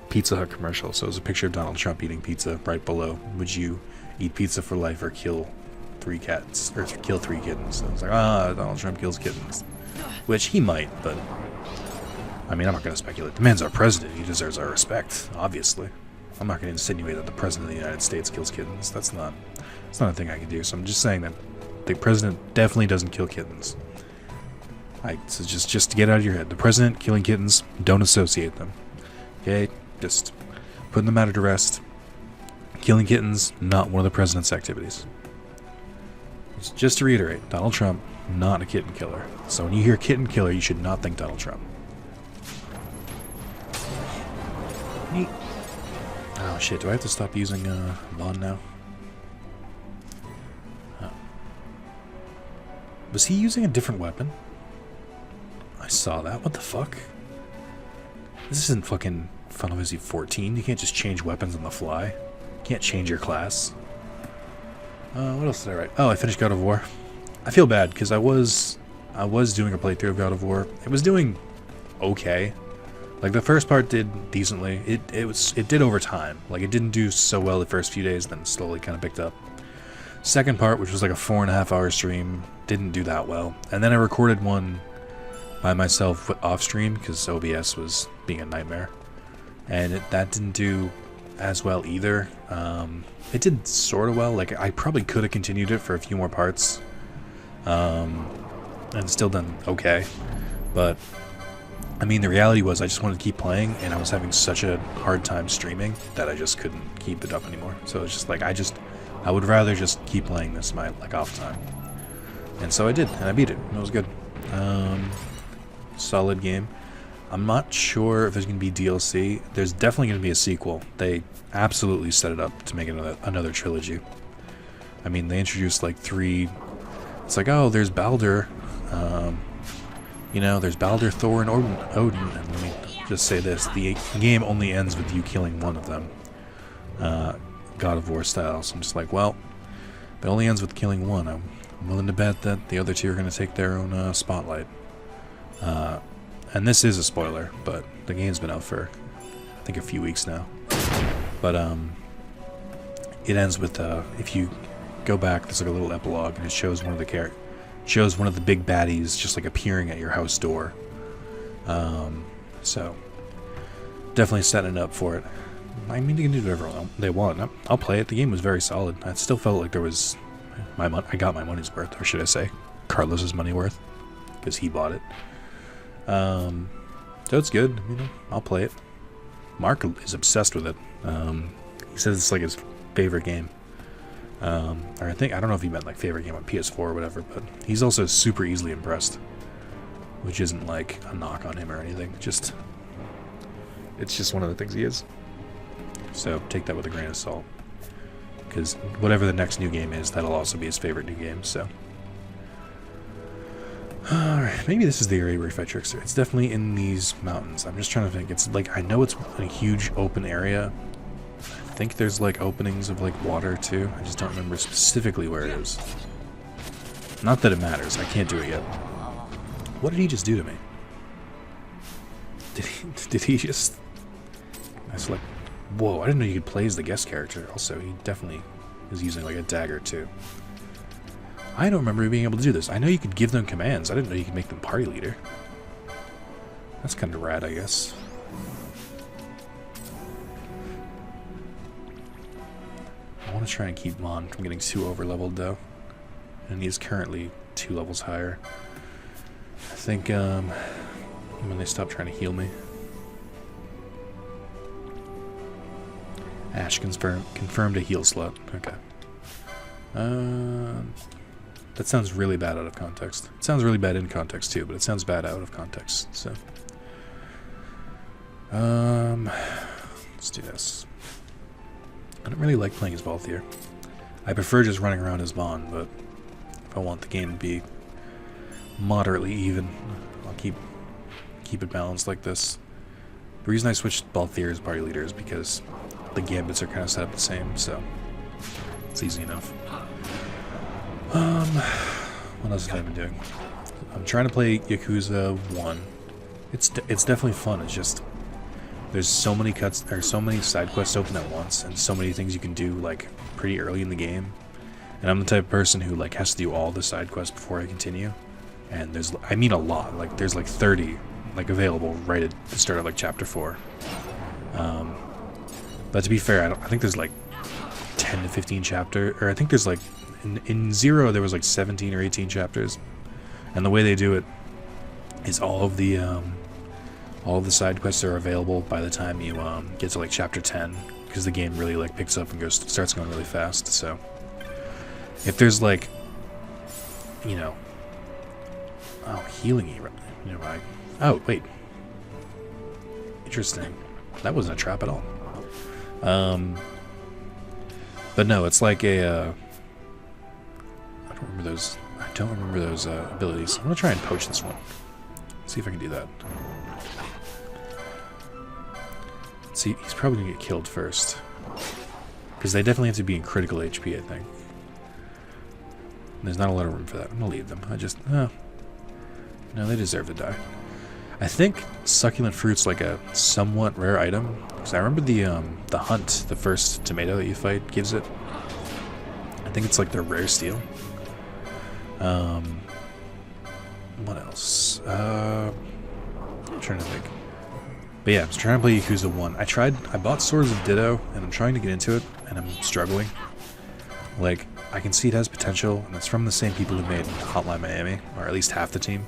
Pizza Hut commercial. So it was a picture of Donald Trump eating pizza right below. Would you eat pizza for life or kill 3 cats? Or kill 3 kittens? So I was like, Donald Trump kills kittens. Which he might, but I mean, I'm not going to speculate. The man's our president. He deserves our respect, obviously. I'm not going to insinuate that the president of the United States kills kittens. That's not a thing I can do. So I'm just saying that the president definitely doesn't kill kittens. So just to get out of your head. The president killing kittens, don't associate them. Okay? Just putting the matter to rest. Killing kittens, not one of the president's activities. Just to reiterate, Donald Trump, not a kitten killer. So when you hear kitten killer, you should not think Donald Trump. Neat. Oh shit, do I have to stop using Bond now? Oh. Was he using a different weapon? I saw that. What the fuck? This isn't fucking Final Fantasy 14. You can't just change weapons on the fly. You can't change your class. What else did I write? Oh, I finished God of War. I feel bad because I was doing a playthrough of God of War. It was doing okay. Like the first part did decently. It did over time. Like it didn't do so well the first few days, then slowly kind of picked up. Second part, which was like a 4.5 hour stream, didn't do that well. And then I recorded one by myself off stream because OBS was being a nightmare, and that didn't do as well either. It did sort of well. Like I probably could have continued it for a few more parts, and still done okay. But I mean, the reality was I just wanted to keep playing, and I was having such a hard time streaming that I just couldn't keep it up anymore. So it's just like I would rather just keep playing this my off time, and so I did, and I beat it. It was good. Solid game. I'm not sure if there's going to be DLC. There's definitely going to be a sequel. They absolutely set it up to make another trilogy. I mean, they introduced like 3. It's like, oh, there's Baldur. You know, there's Baldur, Thor, and Odin. And let me just say this: the game only ends with you killing one of them, God of War style. So I'm just like, well, if it only ends with killing one, I'm willing to bet that the other 2 are going to take their own spotlight. And this is a spoiler, but the game's been out for, I think, a few weeks now. But it ends with if you go back, there's like a little epilogue, and it shows one of the big baddies just like appearing at your house door. So definitely setting it up for it. I mean, you can do whatever they want. I'll play it. The game was very solid. I still felt like there was I got my money's worth, or should I say, Carlos's money worth, because he bought it. So it's good. You know, I'll play it. Mark is obsessed with it. He says it's like his favorite game. Or I don't know if he meant like favorite game on PS4 or whatever, but he's also super easily impressed, which isn't like a knock on him or anything. It's just one of the things he is. So take that with a grain of salt, because whatever the next new game is, that'll also be his favorite new game. So. Alright, maybe this is the area where he fight Trickster. It's definitely in these mountains. I'm just trying to think. It's like, I know it's a huge open area. I think there's like openings of like water too. I just don't remember specifically where it is. Not that it matters. I can't do it yet. What did he just do to me? Did he just... I was like, whoa, I didn't know you could play as the guest character. Also, he definitely is using like a dagger too. I don't remember being able to do this. I know you could give them commands. I didn't know you could make them party leader. That's kind of rad, I guess. I want to try and keep Mon from getting too over-leveled, though. And he's currently 2 levels higher. I think, when they stop trying to heal me. Ash confirmed a heal slot. Okay. That sounds really bad out of context. It sounds really bad in context too, but it sounds bad out of context, so. Let's do this. I don't really like playing as Balthier. I prefer just running around as Vaughn, but if I want the game to be moderately even, I'll keep it balanced like this. The reason I switched Balthier as party leader is because the gambits are kind of set up the same, so it's easy enough. What else have I been doing? I'm trying to play Yakuza 1. It's definitely fun. It's just there's so many side quests open at once, and so many things you can do like pretty early in the game. And I'm the type of person who like has to do all the side quests before I continue. And there's a lot. Like there's like 30 like available right at the start of like chapter 4. But to be fair, I think there's like 10 to 15 chapter, or I think there's like in 0 there was like 17 or 18 chapters, and the way they do it is all of the side quests are available by the time you get to like chapter 10, because the game really like picks up and starts going really fast. So if there's like, you know, healing nearby. Oh wait, interesting. That wasn't a trap at all. But no, it's like a. I don't remember those. Abilities. I'm gonna try and poach this one. See if I can do that. See, he's probably gonna get killed first, because they definitely have to be in critical HP, I think. There's not a lot of room for that. I'm gonna leave them. No, they deserve to die. I think succulent fruit's like a somewhat rare item, because I remember the hunt, the first tomato that you fight gives it. I think it's like their rare steel. What else? I'm trying to think. But yeah, I was trying to play Yakuza 1. I bought Swords of Ditto, and I'm trying to get into it, and I'm struggling. Like, I can see it has potential, and it's from the same people who made Hotline Miami, or at least half the team.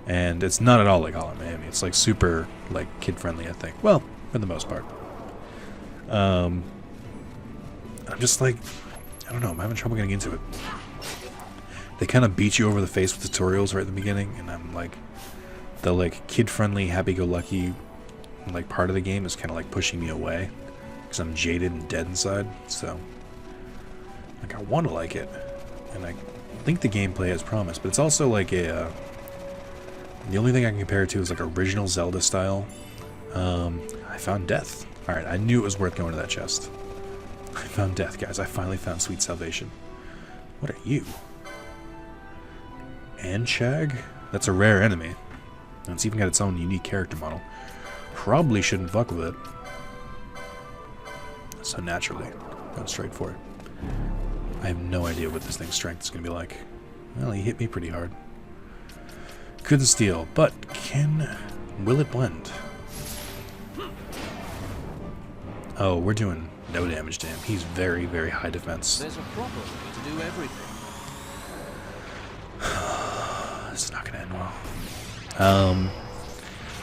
And it's not at all like Hotline Miami. It's like super like kid-friendly, I think. Well, for the most part. I'm just like, I don't know, I'm having trouble getting into it. They kind of beat you over the face with tutorials right at the beginning, and I'm like, the like kid-friendly, happy-go-lucky like part of the game is kind of like pushing me away, because I'm jaded and dead inside. So like I want to like it, and I think the gameplay has promise, but it's also like a the only thing I can compare it to is like original Zelda style. I found death. Alright, I knew it was worth going to that chest. I found death, guys. I finally found sweet salvation. What are you? Anshag? That's a rare enemy. And it's even got its own unique character model. Probably shouldn't fuck with it. So naturally, going straight for it. I have no idea what this thing's strength is going to be like. Well, he hit me pretty hard. Couldn't steal, but will it blend? Oh, we're doing no damage to him. He's very, very high defense. There's a proper way to do everything. This is not going to end well.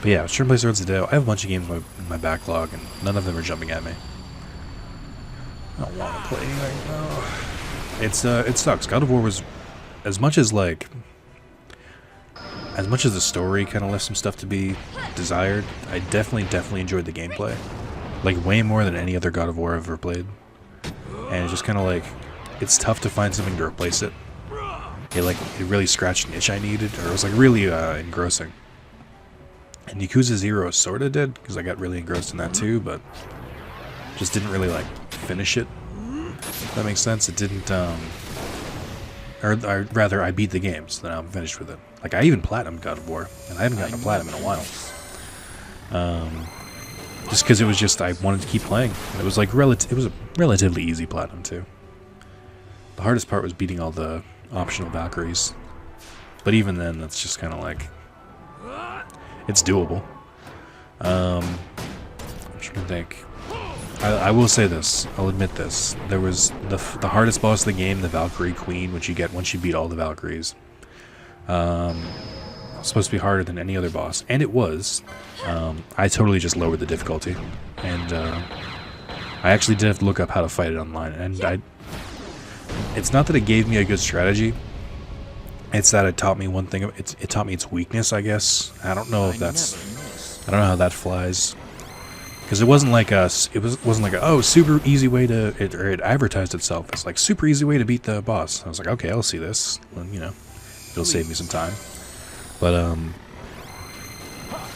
But yeah, I was trying to play Swords of Ditto. I have a bunch of games in my backlog, and none of them are jumping at me. I don't want to play right now. It sucks. God of War was, as much as the story kind of left some stuff to be desired, I definitely enjoyed the gameplay. Like, way more than any other God of War I've ever played. And it's just kind of like, it's tough to find something to replace it. It really scratched an itch I needed, or it was like really engrossing. And Yakuza 0 sort of did, because I got really engrossed in that too, but just didn't really like finish it. If that makes sense. It didn't, or rather, I beat the game, so now I'm finished with it. Like, I even platinumed God of War, and I haven't gotten a platinum in a while. Just because it was just, I wanted to keep playing. And it was like, it was a relatively easy platinum too. The hardest part was beating all the optional Valkyries. But even then, that's just kind of like, it's doable. I'm trying to think. I will say this. I'll admit this. There was the hardest boss of the game, the Valkyrie Queen, which you get once you beat all the Valkyries. Supposed to be harder than any other boss, and it was. I totally just lowered the difficulty, and I actually did have to look up how to fight it online. And it's not that it gave me a good strategy. It's that it taught me one thing. It taught me its weakness, I guess. I don't know if that's. I don't know how that flies. Because it wasn't like wasn't like a super easy way to. It advertised itself as like super easy way to beat the boss. I was like, okay, I'll see this. And, it'll save me some time. But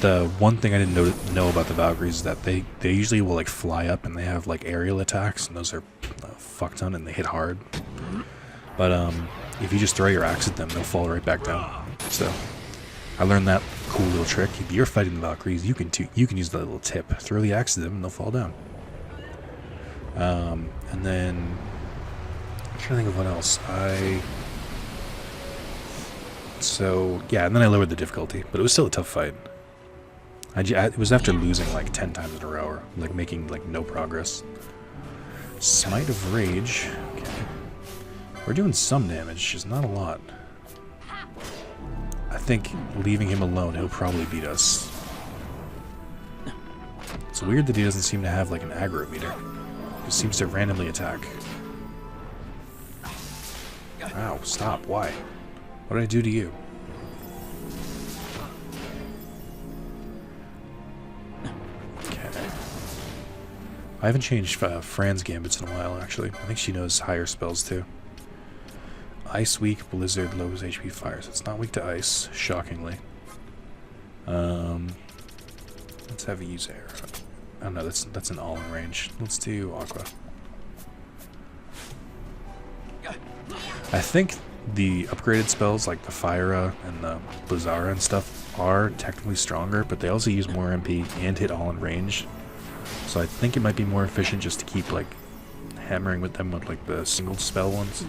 the one thing I didn't know about the Valkyries is that they usually will like fly up, and they have like aerial attacks, and those are a fuck ton, and they hit hard. But if you just throw your axe at them, they'll fall right back down. So I learned that cool little trick. If you're fighting the Valkyries, you can use that little tip. Throw the axe at them, and they'll fall down. And then I'm trying to think of what else. So yeah, and then I lowered the difficulty, but it was still a tough fight. It was after losing like 10 times in a row, or like making like no progress. Smite of Rage. Okay. We're doing some damage, just not a lot. I think leaving him alone, he'll probably beat us. It's weird that he doesn't seem to have like an aggro meter. He seems to randomly attack. Ow, stop, why? What did I do to you? Okay. I haven't changed Fran's gambits in a while, actually. I think she knows higher spells, too. Ice weak, Blizzard, lowers HP fire. So it's not weak to ice, shockingly. Let's have it use air. Oh no, that's an all in range. Let's do Aqua. I think the upgraded spells like the Fyra and the Blizzara and stuff are technically stronger, but they also use more MP and hit all in range. So I think it might be more efficient just to keep like hammering with them with like the single spell ones.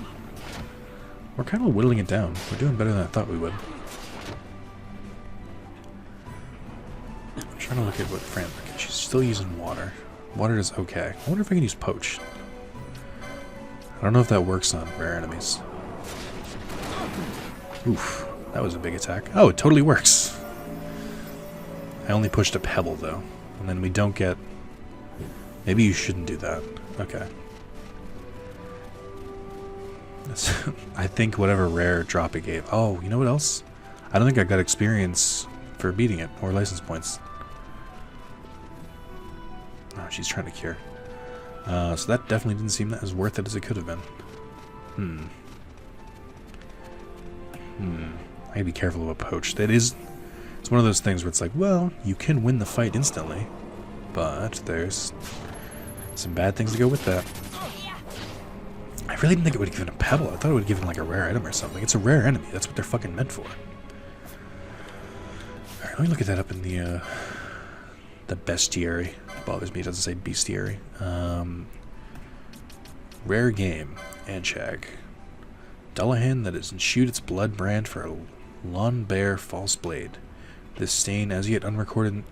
We're kind of whittling it down. We're doing better than I thought we would. I'm trying to look at what Fran... Okay, she's still using water. Water is okay. I wonder if I can use Poach. I don't know if that works on rare enemies. Oof. That was a big attack. Oh, it totally works. I only pushed a pebble, though. And then we don't get... Maybe you shouldn't do that. Okay. I think whatever rare drop it gave. Oh, you know what else? I don't think I got experience for beating it, or license points. Oh, she's trying to cure. So that definitely didn't seem as worth it as it could have been. I gotta be careful about Poach. It's one of those things where it's like, well, you can win the fight instantly, but there's some bad things to go with that. I really didn't think it would have given a pebble. I thought it would have given like a rare item or something. It's a rare enemy. That's what they're fucking meant for. Alright, let me look at that up in the bestiary. It bothers me. It doesn't say bestiary. Rare game. Anshag. Dullahan that is enshewed its blood brand for a Lon Bear False Blade. This strain as yet unrecorded in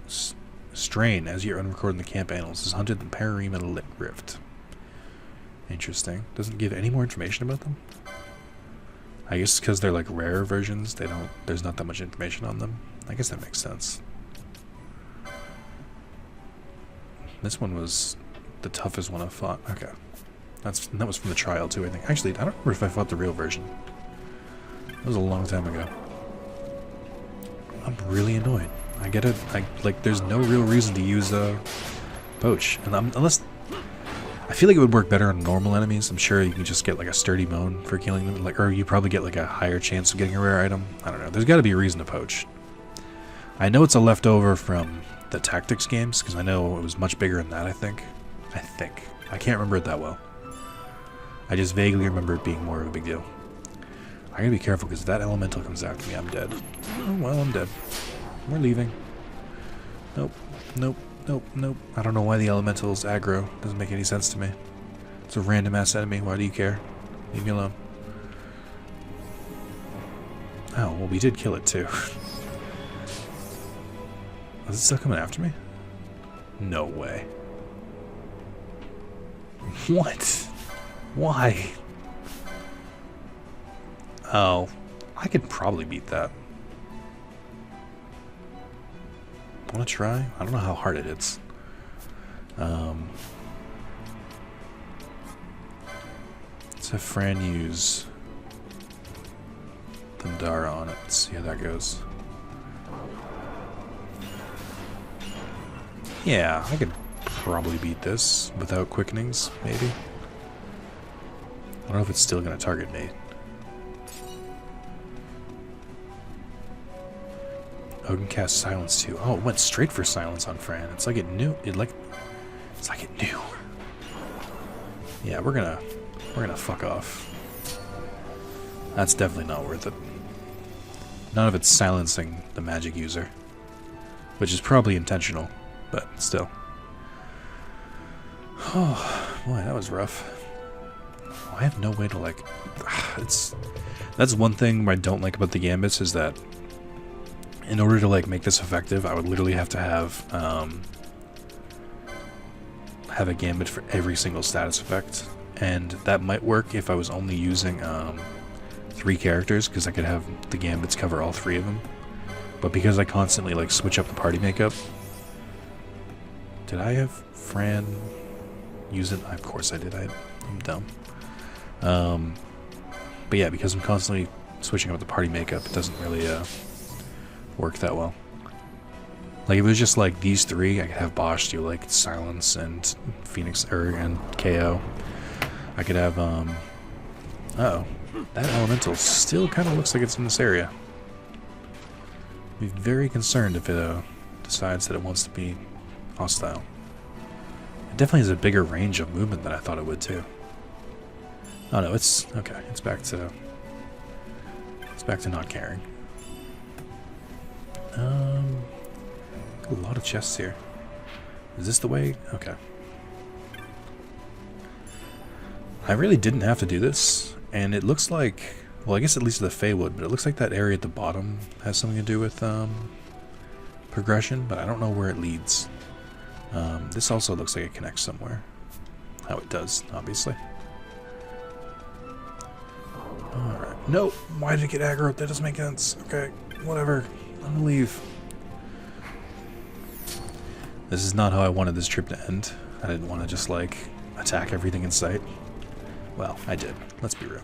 the camp annals is hunted in Paramita Rift. Interesting. Doesn't give any more information about them? I guess because they're like rare versions, there's not that much information on them. I guess that makes sense. This one was the toughest one I've fought. Okay. That was from the trial too, I think. Actually, I don't remember if I fought the real version. That was a long time ago. I'm really annoyed. I get it. There's no real reason to use Poach. And unless... I feel like it would work better on normal enemies. I'm sure you can just get like a sturdy moan for killing them, or you probably get like a higher chance of getting a rare item. I don't know. There's got to be a reason to Poach. I know it's a leftover from the tactics games because I know it was much bigger than that. I think. I can't remember it that well. I just vaguely remember it being more of a big deal. I gotta be careful because if that elemental comes after me, I'm dead. Oh well, I'm dead. We're leaving. Nope. I don't know why the elemental's aggro. Doesn't make any sense to me. It's a random ass enemy. Why do you care? Leave me alone. Oh, well, we did kill it too. Is it still coming after me? No way. What? Why? Oh, I could probably beat that. Want to try? I don't know how hard it is. Let's have Fran use Thundara on it. Let's see how that goes. Yeah, I could probably beat this without quickenings, maybe. I don't know if it's still going to target me. Oh, it can cast silence too. Oh, it went straight for silence on Fran. It's like it knew. It's like it knew. Yeah, we're gonna fuck off. That's definitely not worth it. None of it's silencing the magic user, which is probably intentional, but still. Oh boy, that was rough. Oh, I have no way to that's one thing I don't like about the gambits is that in order to like make this effective, I would literally have to have a gambit for every single status effect, and that might work if I was only using 3 characters, because I could have the gambits cover all 3 of them. But because I constantly like switch up the party makeup, did I have Fran use it? Of course I did. I'm dumb. But yeah, because I'm constantly switching up the party makeup, it doesn't really work that well. Like if it was just like these 3, I could have Bosch do like Silence and Phoenix and KO. I could have uh-oh. That elemental still kind of looks like it's in this area. Be very concerned if it decides that it wants to be hostile. It definitely has a bigger range of movement than I thought it would too. Oh no, it's okay. It's back to not caring. A lot of chests here. Is this the way? Okay. I really didn't have to do this, and it looks like, well, I guess at least the Fae would, but it looks like that area at the bottom has something to do with progression, but I don't know where it leads. This also looks like it connects somewhere. How it does, obviously. Alright. No! Why did it get aggro? That doesn't make sense. Okay, whatever. I'm gonna leave. This is not how I wanted this trip to end. I didn't want to just, like, attack everything in sight. Well, I did. Let's be real.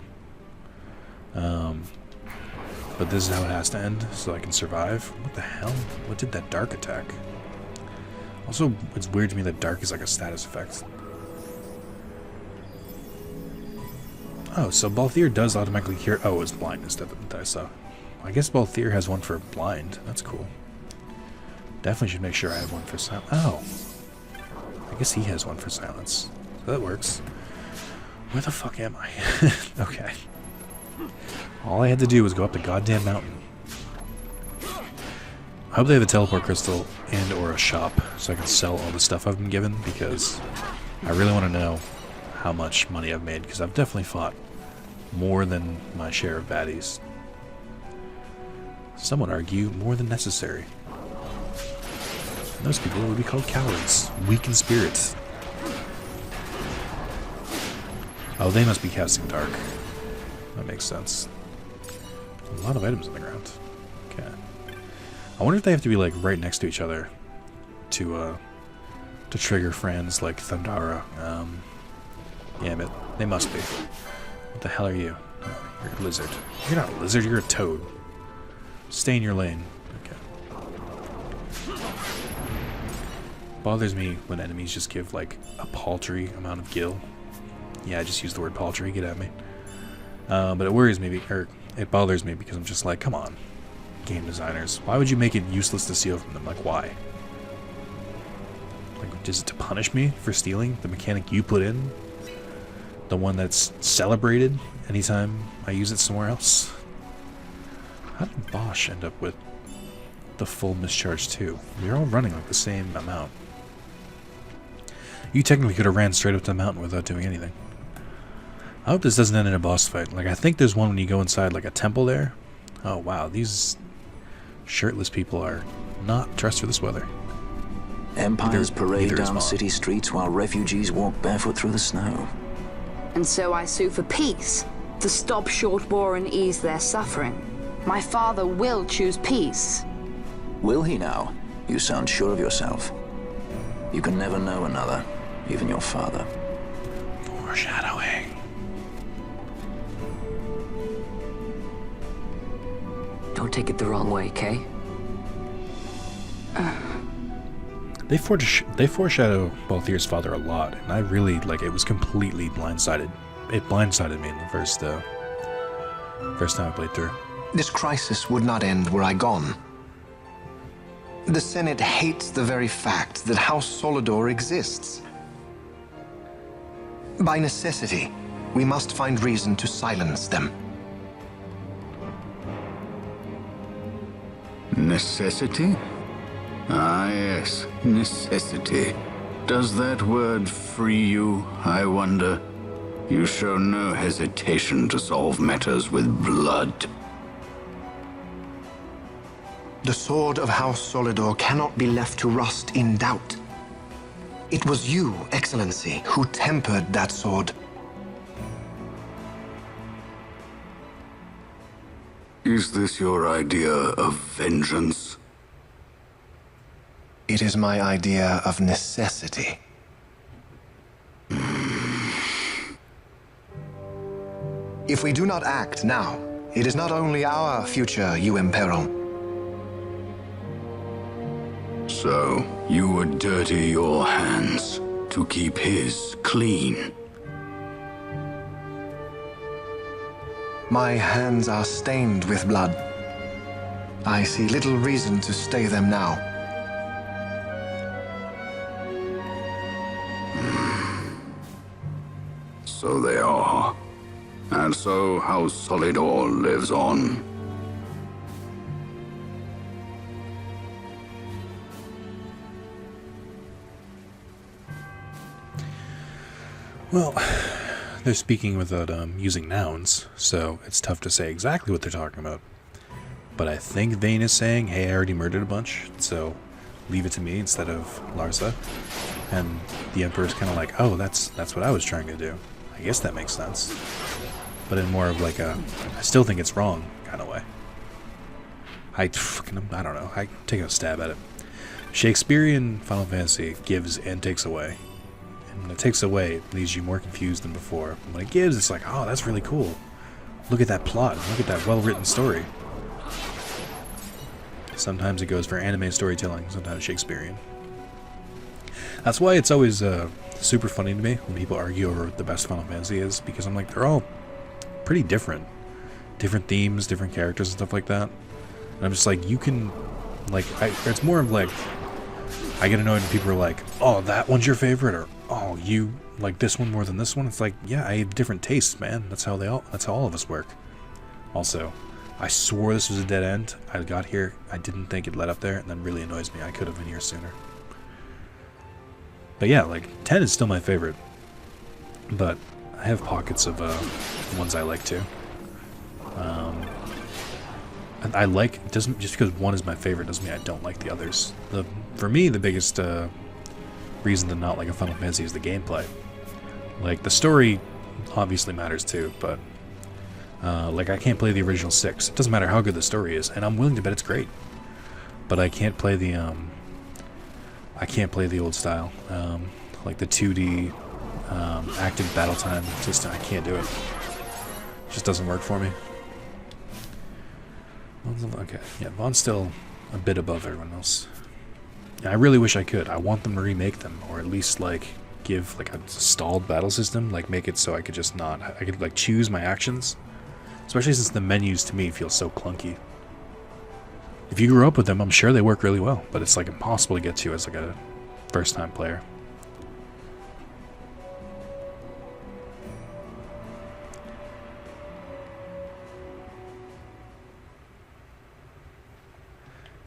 But this is how it has to end, so I can survive. What the hell? What did that dark attack? Also, it's weird to me that dark is like a status effect. Oh, so Balthier does automatically cure... Oh, it was blindness that I saw. I guess Balthier has one for blind. That's cool. Definitely should make sure I have one for silence. Oh. I guess he has one for silence. So that works. Where the fuck am I? Okay. All I had to do was go up the goddamn mountain. I hope they have a teleport crystal and or a shop so I can sell all the stuff I've been given, because I really want to know how much money I've made, because I've definitely fought more than my share of baddies. Some would argue more than necessary. Those people would be called cowards, weak in spirit. Oh, they must be casting dark. That makes sense. A lot of items on the ground. Okay. I wonder if they have to be like right next to each other to trigger friends like Thundara. Yeah, but they must be. What the hell are you? Oh, you're a lizard. You're not a lizard. You're a toad. Stay in your lane. Okay. Bothers me when enemies just give like a paltry amount of gil. Yeah, I just used the word paltry. Get at me. But it worries me, or it bothers me because I'm just like, come on, game designers. Why would you make it useless to steal from them? Like, why? Like, is it to punish me for stealing the mechanic you put in? The one that's celebrated anytime I use it somewhere else? How did Bosch end up with the full mischarge too? They're all running like the same amount. You technically could have ran straight up the mountain without doing anything. I hope this doesn't end in a boss fight. Like, I think there's one when you go inside like a temple there. Oh wow, these shirtless people are not dressed for this weather. Empires parade neither is down Mom. city streets while refugees walk barefoot through the snow. And so I sue for peace, to stop short war and ease their suffering. My father will choose peace. Will he now? You sound sure of yourself. You can never know another, even your father. Foreshadowing. Don't take it the wrong way, Kay. They foreshadow Balthier's father a lot, and I really, like, it was completely blindsided. It blindsided me in the first time I played through. This crisis would not end were I gone. The Senate hates the very fact that House Solidor exists. By necessity, we must find reason to silence them. Necessity? Ah, yes, necessity. Does that word free you, I wonder? You show no hesitation to solve matters with blood. The sword of House Solidor cannot be left to rust in doubt. It was you, Excellency, who tempered that sword. Is this your idea of vengeance? It is my idea of necessity. If we do not act now, it is not only our future you imperil. So, you would dirty your hands to keep his clean. My hands are stained with blood. I see little reason to stay them now. So they are. And so House Solidor lives on. Well, they're speaking without using nouns, so it's tough to say exactly what they're talking about. But I think Vayne is saying, hey, I already murdered a bunch, so leave it to me instead of Larsa. And the Emperor's kind of like, oh, that's what I was trying to do. I guess that makes sense. But in more of like a, I still think it's wrong kind of way. I don't know. I take a stab at it. Shakespearean Final Fantasy gives and takes away. And when it takes away, it leaves you more confused than before. And when it gives, it's like, oh, that's really cool. Look at that plot. Look at that well-written story. Sometimes it goes for anime storytelling, sometimes Shakespearean. That's why it's always super funny to me when people argue over what the best Final Fantasy is, because I'm like, they're all pretty different. Different themes, different characters and stuff like that. And I'm just like, you can, like, it's more of like, I get annoyed when people are like, oh, that one's your favorite, or oh, you like this one more than this one. It's like, yeah, I have different tastes, man. That's how all of us work. Also, I swore this was a dead end. I got here, I didn't think it led up there, and that really annoys me. I could have been here sooner. But yeah, like 10 is still my favorite. But I have pockets of ones I like too. And I like, doesn't just because one is my favorite doesn't mean I don't like the others. For me, the biggest reason to not like a Final Fantasy is the gameplay. Like the story obviously matters too, but like I can't play the original 6. It doesn't matter how good the story is, and I'm willing to bet it's great. But I can't play the old style, like the 2D active battle time system. I can't do it. It just doesn't work for me. Okay, yeah, Vaughn's still a bit above everyone else. Yeah, I really wish I could. I want them to remake them, or at least like give like a stalled battle system, like make it so I could just not, I could like choose my actions, especially since the menus to me feel so clunky. If you grew up with them, I'm sure they work really well, but it's like impossible to get to as like a first-time player.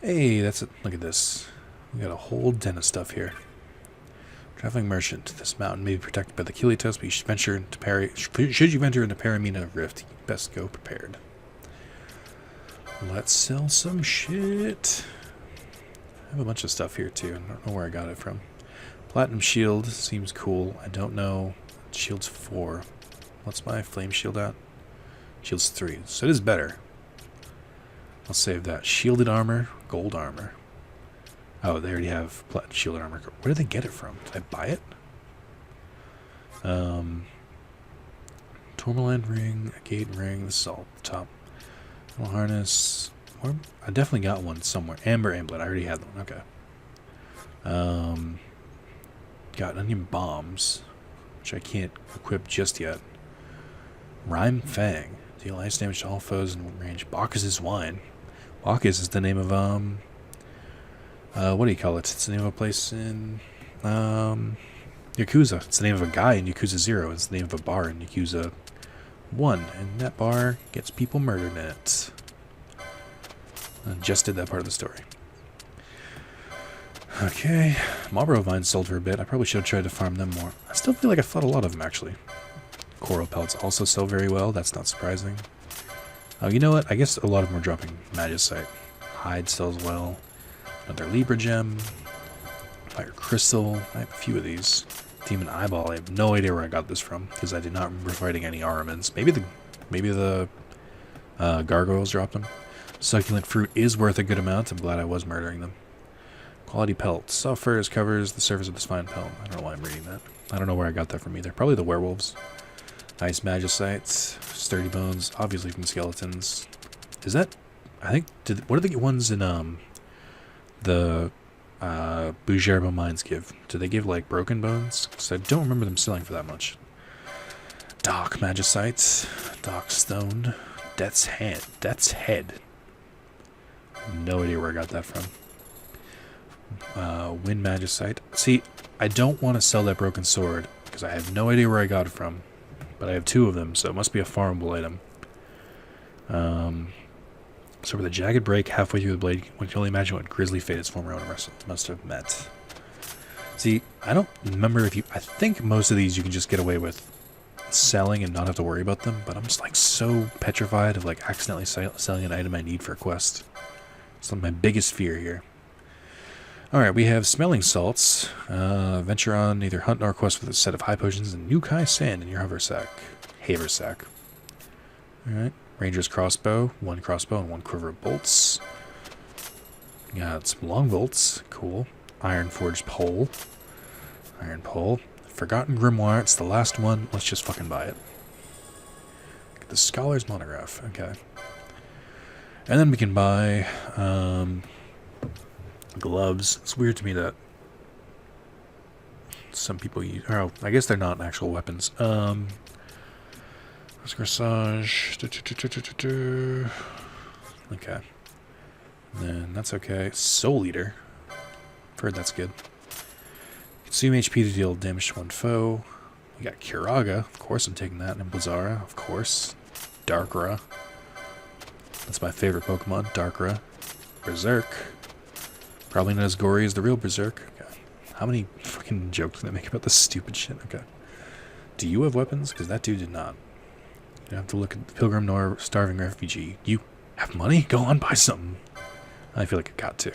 Hey, that's it. Look at this. We got a whole den of stuff here. Traveling merchant. This mountain may be protected by the Kilitos, but you should venture into should you venture into Paramina Rift, you best go prepared. Let's sell some shit. I have a bunch of stuff here too. I don't know where I got it from. Platinum shield seems cool. I don't know. Shield's 4. What's my flame shield at? Shield's 3. So it is better. I'll save that. Shielded armor, gold armor. Oh, they already have shielded armor. Where did they get it from? Did I buy it? Tourmaline ring, a gate ring. This is all top. Little harness. I definitely got one somewhere. Amber amulet. I already had one. Okay. Got onion bombs, which I can't equip just yet. Rhyme Fang. Deal ice damage to all foes in range. Bacchus's wine. Bacchus is the name of what do you call it? It's the name of a place in Yakuza. It's the name of a guy in Yakuza 0. It's the name of a bar in Yakuza 1. And that bar gets people murdered in it. I just did that part of the story. Okay. Marlboro vines sold for a bit. I probably should have tried to farm them more. I still feel like I fought a lot of them, actually. Coral pelts also sell very well. That's not surprising. Oh, you know what? I guess a lot of them are dropping Magicite. hide sells well. Another Libra gem. Fire crystal. I have a few of these. Demon eyeball. I have no idea where I got this from because I did not remember fighting any Armaments. Maybe the gargoyles dropped them. Succulent fruit is worth a good amount. I'm glad I was murdering them. Quality pelt. Soft furs covers the surface of the spine pelt. I don't know why I'm reading that. I don't know where I got that from either. Probably the werewolves. Nice magicites. Sturdy bones. Obviously from skeletons. Is that... I think... what are the ones in the Bougerbo mines give? Do they give like broken bones? Because I don't remember them selling for that much. Dark magicites. Dark stone. Death's head. Death's head. No idea where I got that from. Wind magicite. See, I don't want to sell that broken sword because I have no idea where I got it from, but I have 2 of them, so it must be a farmable item. So with a jagged break halfway through the blade, one can only imagine what grisly fate its former owner must have met. See, I don't remember if you... I think most of these you can just get away with selling and not have to worry about them, but I'm just like so petrified of like accidentally selling an item I need for a quest. It's like my biggest fear here. Alright, we have smelling salts. Venture on either hunt nor quest with a set of high potions and Nukai sand in your haversack. Alright, ranger's crossbow, 1 crossbow and 1 quiver of bolts. Got some long bolts, cool. Iron forged pole. Iron pole. Forgotten grimoire, it's the last one. Let's just fucking buy it. Get the scholar's monograph, okay. And then we can buy gloves. It's weird to me that some people use... Oh, I guess they're not actual weapons. Corsage. Okay. And then that's okay. Soul Eater. I've heard that's good. Consume HP to deal damage to one foe. We got Kiraga. Of course I'm taking that. And Blazara. Of course. Darkra. That's my favorite Pokemon. Darkra. Berserk. Probably not as gory as the real Berserk. Okay. How many fucking jokes can I make about this stupid shit? Okay. Do you have weapons? Because that dude did not. You have to look at the Pilgrim nor Starving Refugee. You have money? Go on, buy something. I feel like I got to.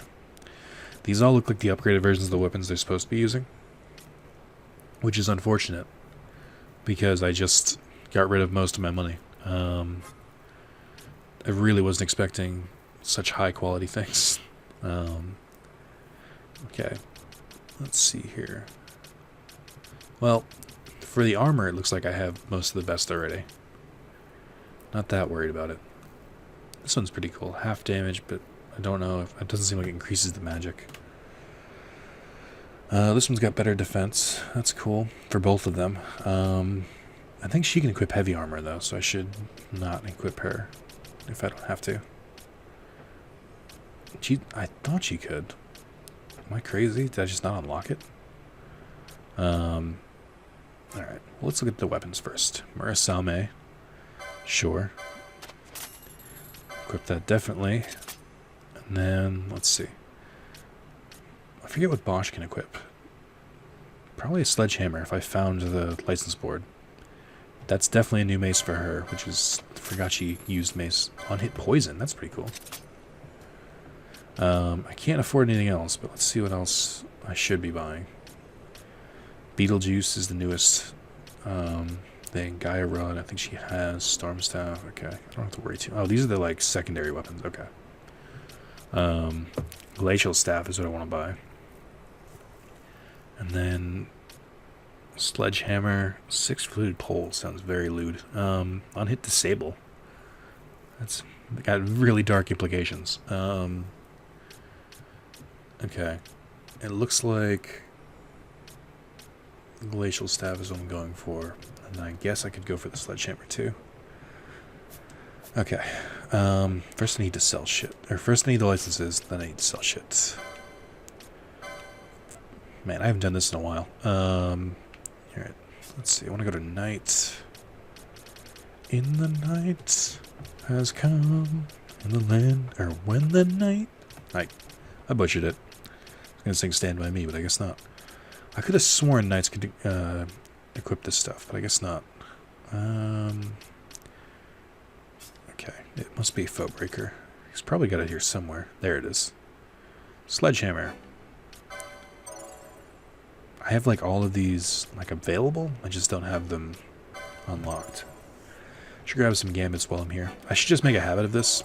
These all look like the upgraded versions of the weapons they're supposed to be using. Which is unfortunate. Because I just got rid of most of my money. I really wasn't expecting such high quality things. Okay. Let's see here. Well, for the armor, it looks like I have most of the best already. Not that worried about it. This one's pretty cool. Half damage, but I don't know if... It doesn't seem like it increases the magic. This one's got better defense. That's cool for both of them. I think she can equip heavy armor, though, so I should not equip her if I don't have to. I thought she could. Am I crazy? Did I just not unlock it? Alright, well, let's look at the weapons first. Murasame. Sure. Equip that definitely. And then, let's see. I forget what Bosch can equip. Probably a sledgehammer if I found the license board. That's definitely a new mace for her, which is... I forgot she used mace. On-hit poison, that's pretty cool. I can't afford anything else, but let's see what else I should be buying. Beetlejuice is the newest thing. Gaia Rod, I think she has. Storm Staff, okay. I don't have to worry too... Oh, these are the, like, secondary weapons, okay. Glacial Staff is what I want to buy. And then... Sledgehammer, 6 fluted poles, sounds very lewd. On-hit disable. That's got really dark implications. Okay. It looks like Glacial Staff is what I'm going for. And I guess I could go for the Sledgehammer too. Okay. First I need to sell shit. Or first I need the licenses, then I need to sell shit. Man, I haven't done this in a while. Alright. Let's see. I want to go to night. In the night has come. In the land. Or when the night. I butchered it. I was going to sing Stand By Me, but I guess not. I could have sworn knights could equip this stuff, but I guess not. Okay. It must be a foe breaker. He's probably got it here somewhere. There it is. Sledgehammer. I have like all of these like available. I just don't have them unlocked. Should grab some gambits while I'm here. I should just make a habit of this,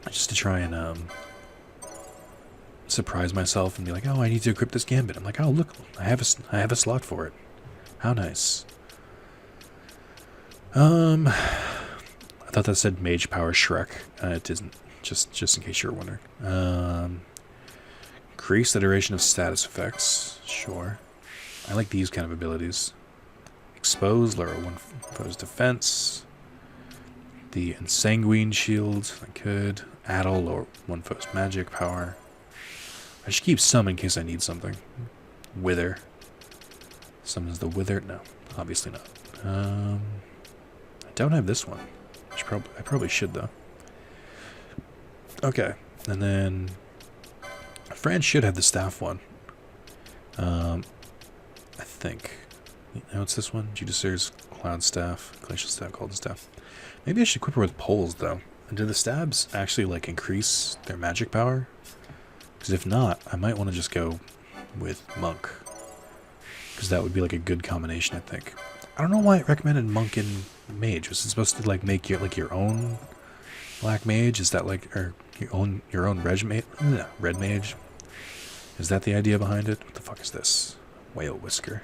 just to try and surprise myself and be like, oh, I need to equip this gambit. I'm like, oh, look, I have a slot for it. How nice. I thought that said Mage Power Shrek. It isn't. Just in case you were wondering. Increase the duration of status effects. Sure. I like these kind of abilities. Expose, lower one foe's defense. The Ensanguine Shield, I could. Addle, lower one foe's magic power. I should keep some in case I need something. Wither. Summons the Wither. No, obviously not. I don't have this one. I probably should, though. Okay, and then Fran should have the staff one. I think. No, it's this one. Judicier's Cloud Staff, Glacial Staff, Golden Staff. Maybe I should equip her with poles, though. And do the stabs actually, like, increase their magic power? Because if not, I might want to just go with Monk. Because that would be, like, a good combination, I think. I don't know why it recommended Monk and Mage. Was it supposed to, like, make your, like, your own Black Mage? Is that, like, or your own Red Mage? Is that the idea behind it? What the fuck is this? Whale Whisker.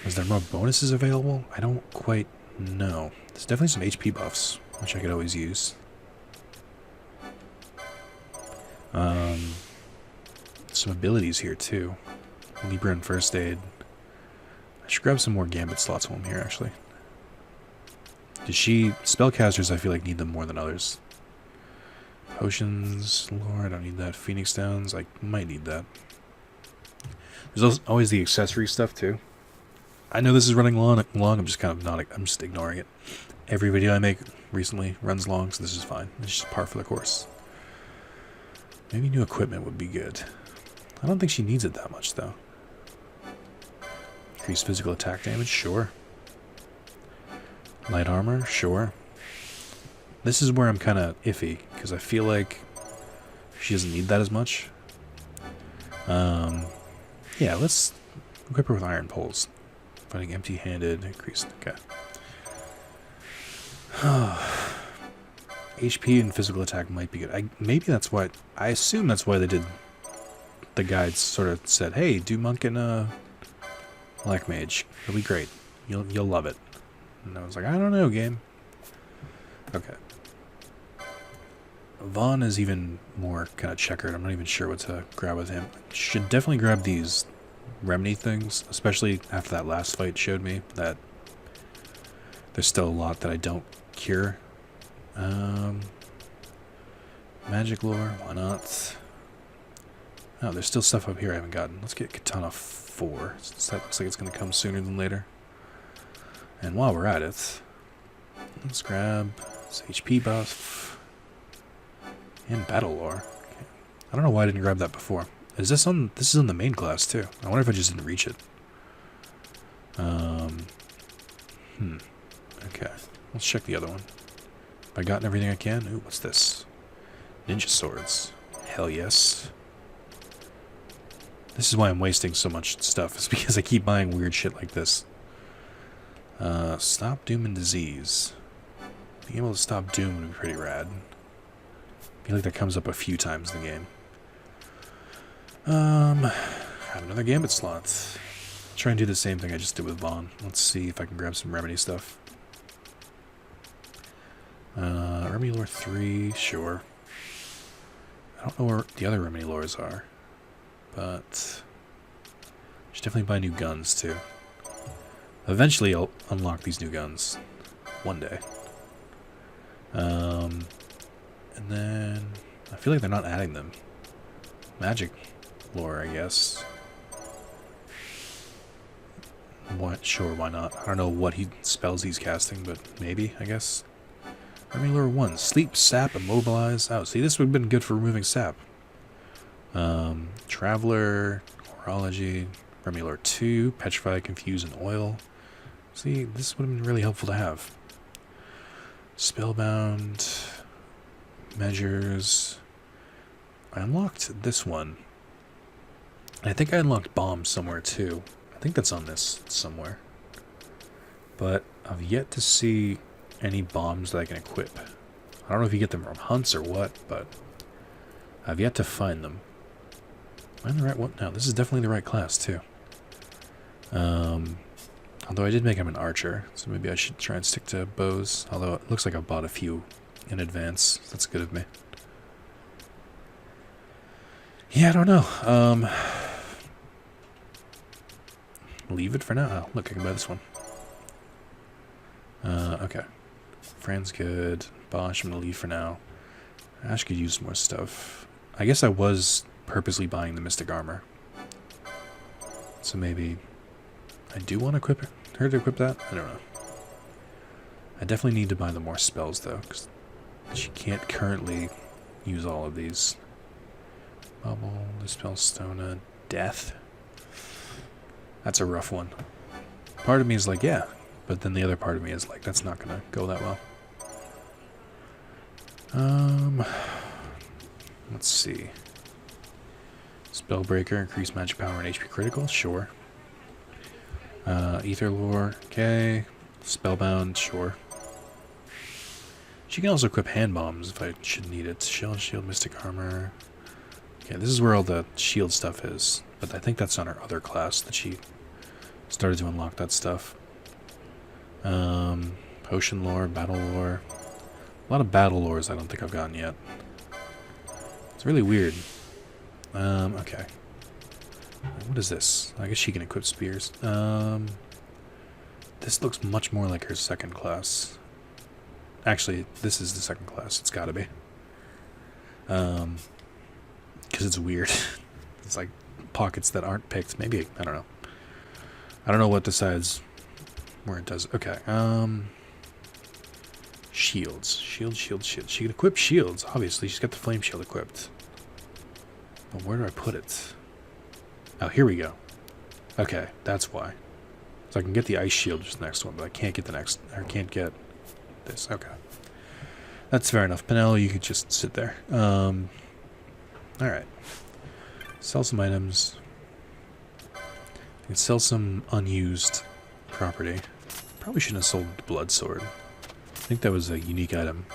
Is there more bonuses available? I don't quite know. There's definitely some HP buffs, which I could always use. Some abilities here too. Libra and First Aid. I should grab some more Gambit slots while I'm here, actually. Spellcasters, I feel like, need them more than others. Potions, lore, I don't need that. Phoenix Downs, I might need that. There's always the accessory stuff too. I know this is running long. I'm just kind of not. I'm just ignoring it. Every video I make recently runs long, so this is fine. It's just par for the course. Maybe new equipment would be good. I don't think she needs it that much, though. Increase physical attack damage, sure. Light armor, sure. This is where I'm kind of iffy, because I feel like she doesn't need that as much. Yeah, let's equip her with iron poles. Fighting empty-handed, increased. Okay. HP and physical attack might be good. Maybe that's why. I assume that's why they did. The guides sort of said, "Hey, do Monk and Black Mage. It'll be great. You'll love it." And I was like, "I don't know, game." Okay. Vaughn is even more kind of checkered. I'm not even sure what to grab with him. Should definitely grab these remedy things, especially after that last fight showed me that there's still a lot that I don't cure. Magic lore, why not? Oh, there's still stuff up here I haven't gotten. Let's get Katana 4, since that looks like it's going to come sooner than later. And while we're at it, let's grab this HP buff and battle lore. Okay. I don't know why I didn't grab that before. Is this on? This is on the main class too. I wonder if I just didn't reach it. Okay. Let's check the other one. Have I gotten everything I can? Ooh, what's this? Ninja swords. Hell yes. This is why I'm wasting so much stuff. It's because I keep buying weird shit like this. Stop Doom and Disease. Being able to stop Doom would be pretty rad. I feel like that comes up a few times in the game. Have another Gambit slot. Try and do the same thing I just did with Vaughn. Let's see if I can grab some remedy stuff. Remedy lore 3, sure. I don't know where the other remedy lores are, but I should definitely buy new guns too. Eventually I'll unlock these new guns. One day. And then I feel like they're not adding them. Magic lore, I guess. What? Sure, why not? I don't know what spells he's casting, but maybe, I guess. Remedy lore 1. Sleep, sap, immobilize. Oh, see, this would have been good for removing sap. Traveler, horology. Remedy lore 2. Petrify, confuse, and oil. See, this would have been really helpful to have. Spellbound. Measures. I unlocked this one. And I think I unlocked bombs somewhere too. I think that's on this somewhere. But I've yet to see any bombs that I can equip. I don't know if you get them from hunts or what, but I've yet to find them. Am I in the right one? No, this is definitely the right class too. Although I did make him an archer, so maybe I should try and stick to bows. Although it looks like I bought a few in advance. That's good of me. Yeah, I don't know. Leave it for now. Oh, look, I can buy this one. Okay. Fran's good. Bosch, I'm gonna leave for now. Ash could use more stuff. I guess I was purposely buying the Mystic Armor. So maybe I do want to equip her to equip that? I don't know. I definitely need to buy the more spells though, because she can't currently use all of these. Bubble, Dispel Stona, Death. That's a rough one. Part of me is like, yeah, but then the other part of me is like, that's not gonna go that well. Let's see. Spellbreaker, increase magic power and HP critical, sure. Ether Lore, okay. Spellbound, sure. She can also equip hand bombs if I should need it. Shield, Mystic Armor. Okay, this is where all the shield stuff is, but I think that's on her other class that she started to unlock that stuff. Potion Lore, Battle Lore. A lot of Battle Lores I don't think I've gotten yet. It's really weird. Okay. What is this? I guess she can equip spears. This looks much more like her second class. Actually, this is the second class. It's gotta be. Because it's weird. It's like pockets that aren't picked. Maybe, I don't know. I don't know what decides where it does. Okay, shields. Shield. She can equip shields, obviously. She's got the flame shield equipped. But where do I put it? Oh, here we go. Okay, that's why. So I can get the ice shield just next one, but I can't get the next, or can't get this. Okay. That's fair enough. Pinello, you could just sit there. Alright. Sell some items. I can sell some unused property. Probably shouldn't have sold the blood sword. I think that was a unique item.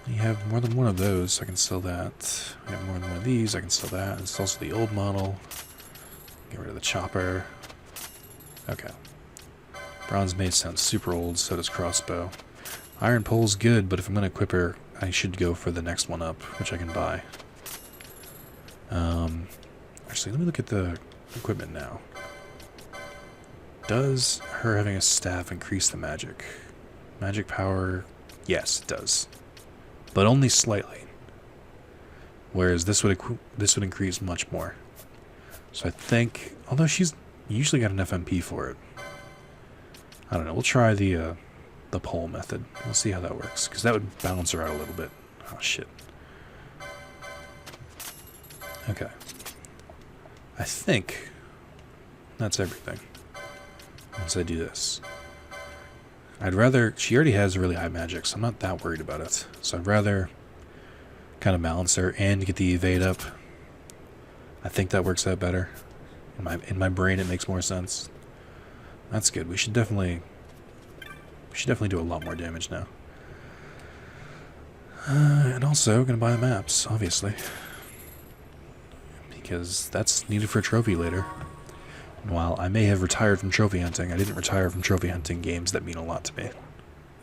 You have more than one of those, so I can sell that. I have more than one of these, I can sell that. It's also the old model. Get rid of the chopper. Okay. Bronze mace sounds super old, so does crossbow. Iron pole's good, but if I'm going to equip her, I should go for the next one up, which I can buy. Actually, let me look at the equipment now. Does her having a staff increase the magic? Magic power, yes, it does. But only slightly. Whereas this would increase much more. So I think, although she's usually got enough MP for it. I don't know, we'll try the pole method. We'll see how that works, because that would balance her out a little bit. Oh, shit. Okay. I think that's everything. Once I do this. I'd rather... She already has really high magic, so I'm not that worried about it. So I'd rather kind of balance her and get the evade up. I think that works out better. In my brain, it makes more sense. That's good. We should definitely do a lot more damage now. And also, gonna buy the maps, obviously. Because that's needed for a trophy later. And while I may have retired from trophy hunting, I didn't retire from trophy hunting games that mean a lot to me.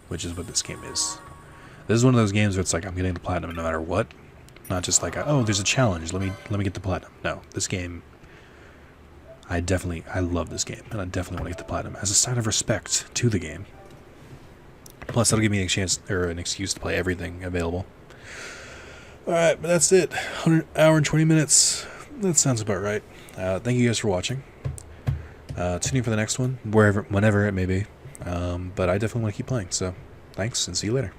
Which is what this game is. This is one of those games where it's like, I'm getting the platinum no matter what. Not just like, oh, there's a challenge, let me get the platinum. No, this game... I love this game, and I definitely want to get the platinum as a sign of respect to the game. Plus, that'll give me a chance, or an excuse to play everything available. Alright, but that's it. 100 hour and 20 minutes. That sounds about right. Thank you guys for watching. Tune in for the next one, whenever it may be. But I definitely want to keep playing, so thanks, and see you later.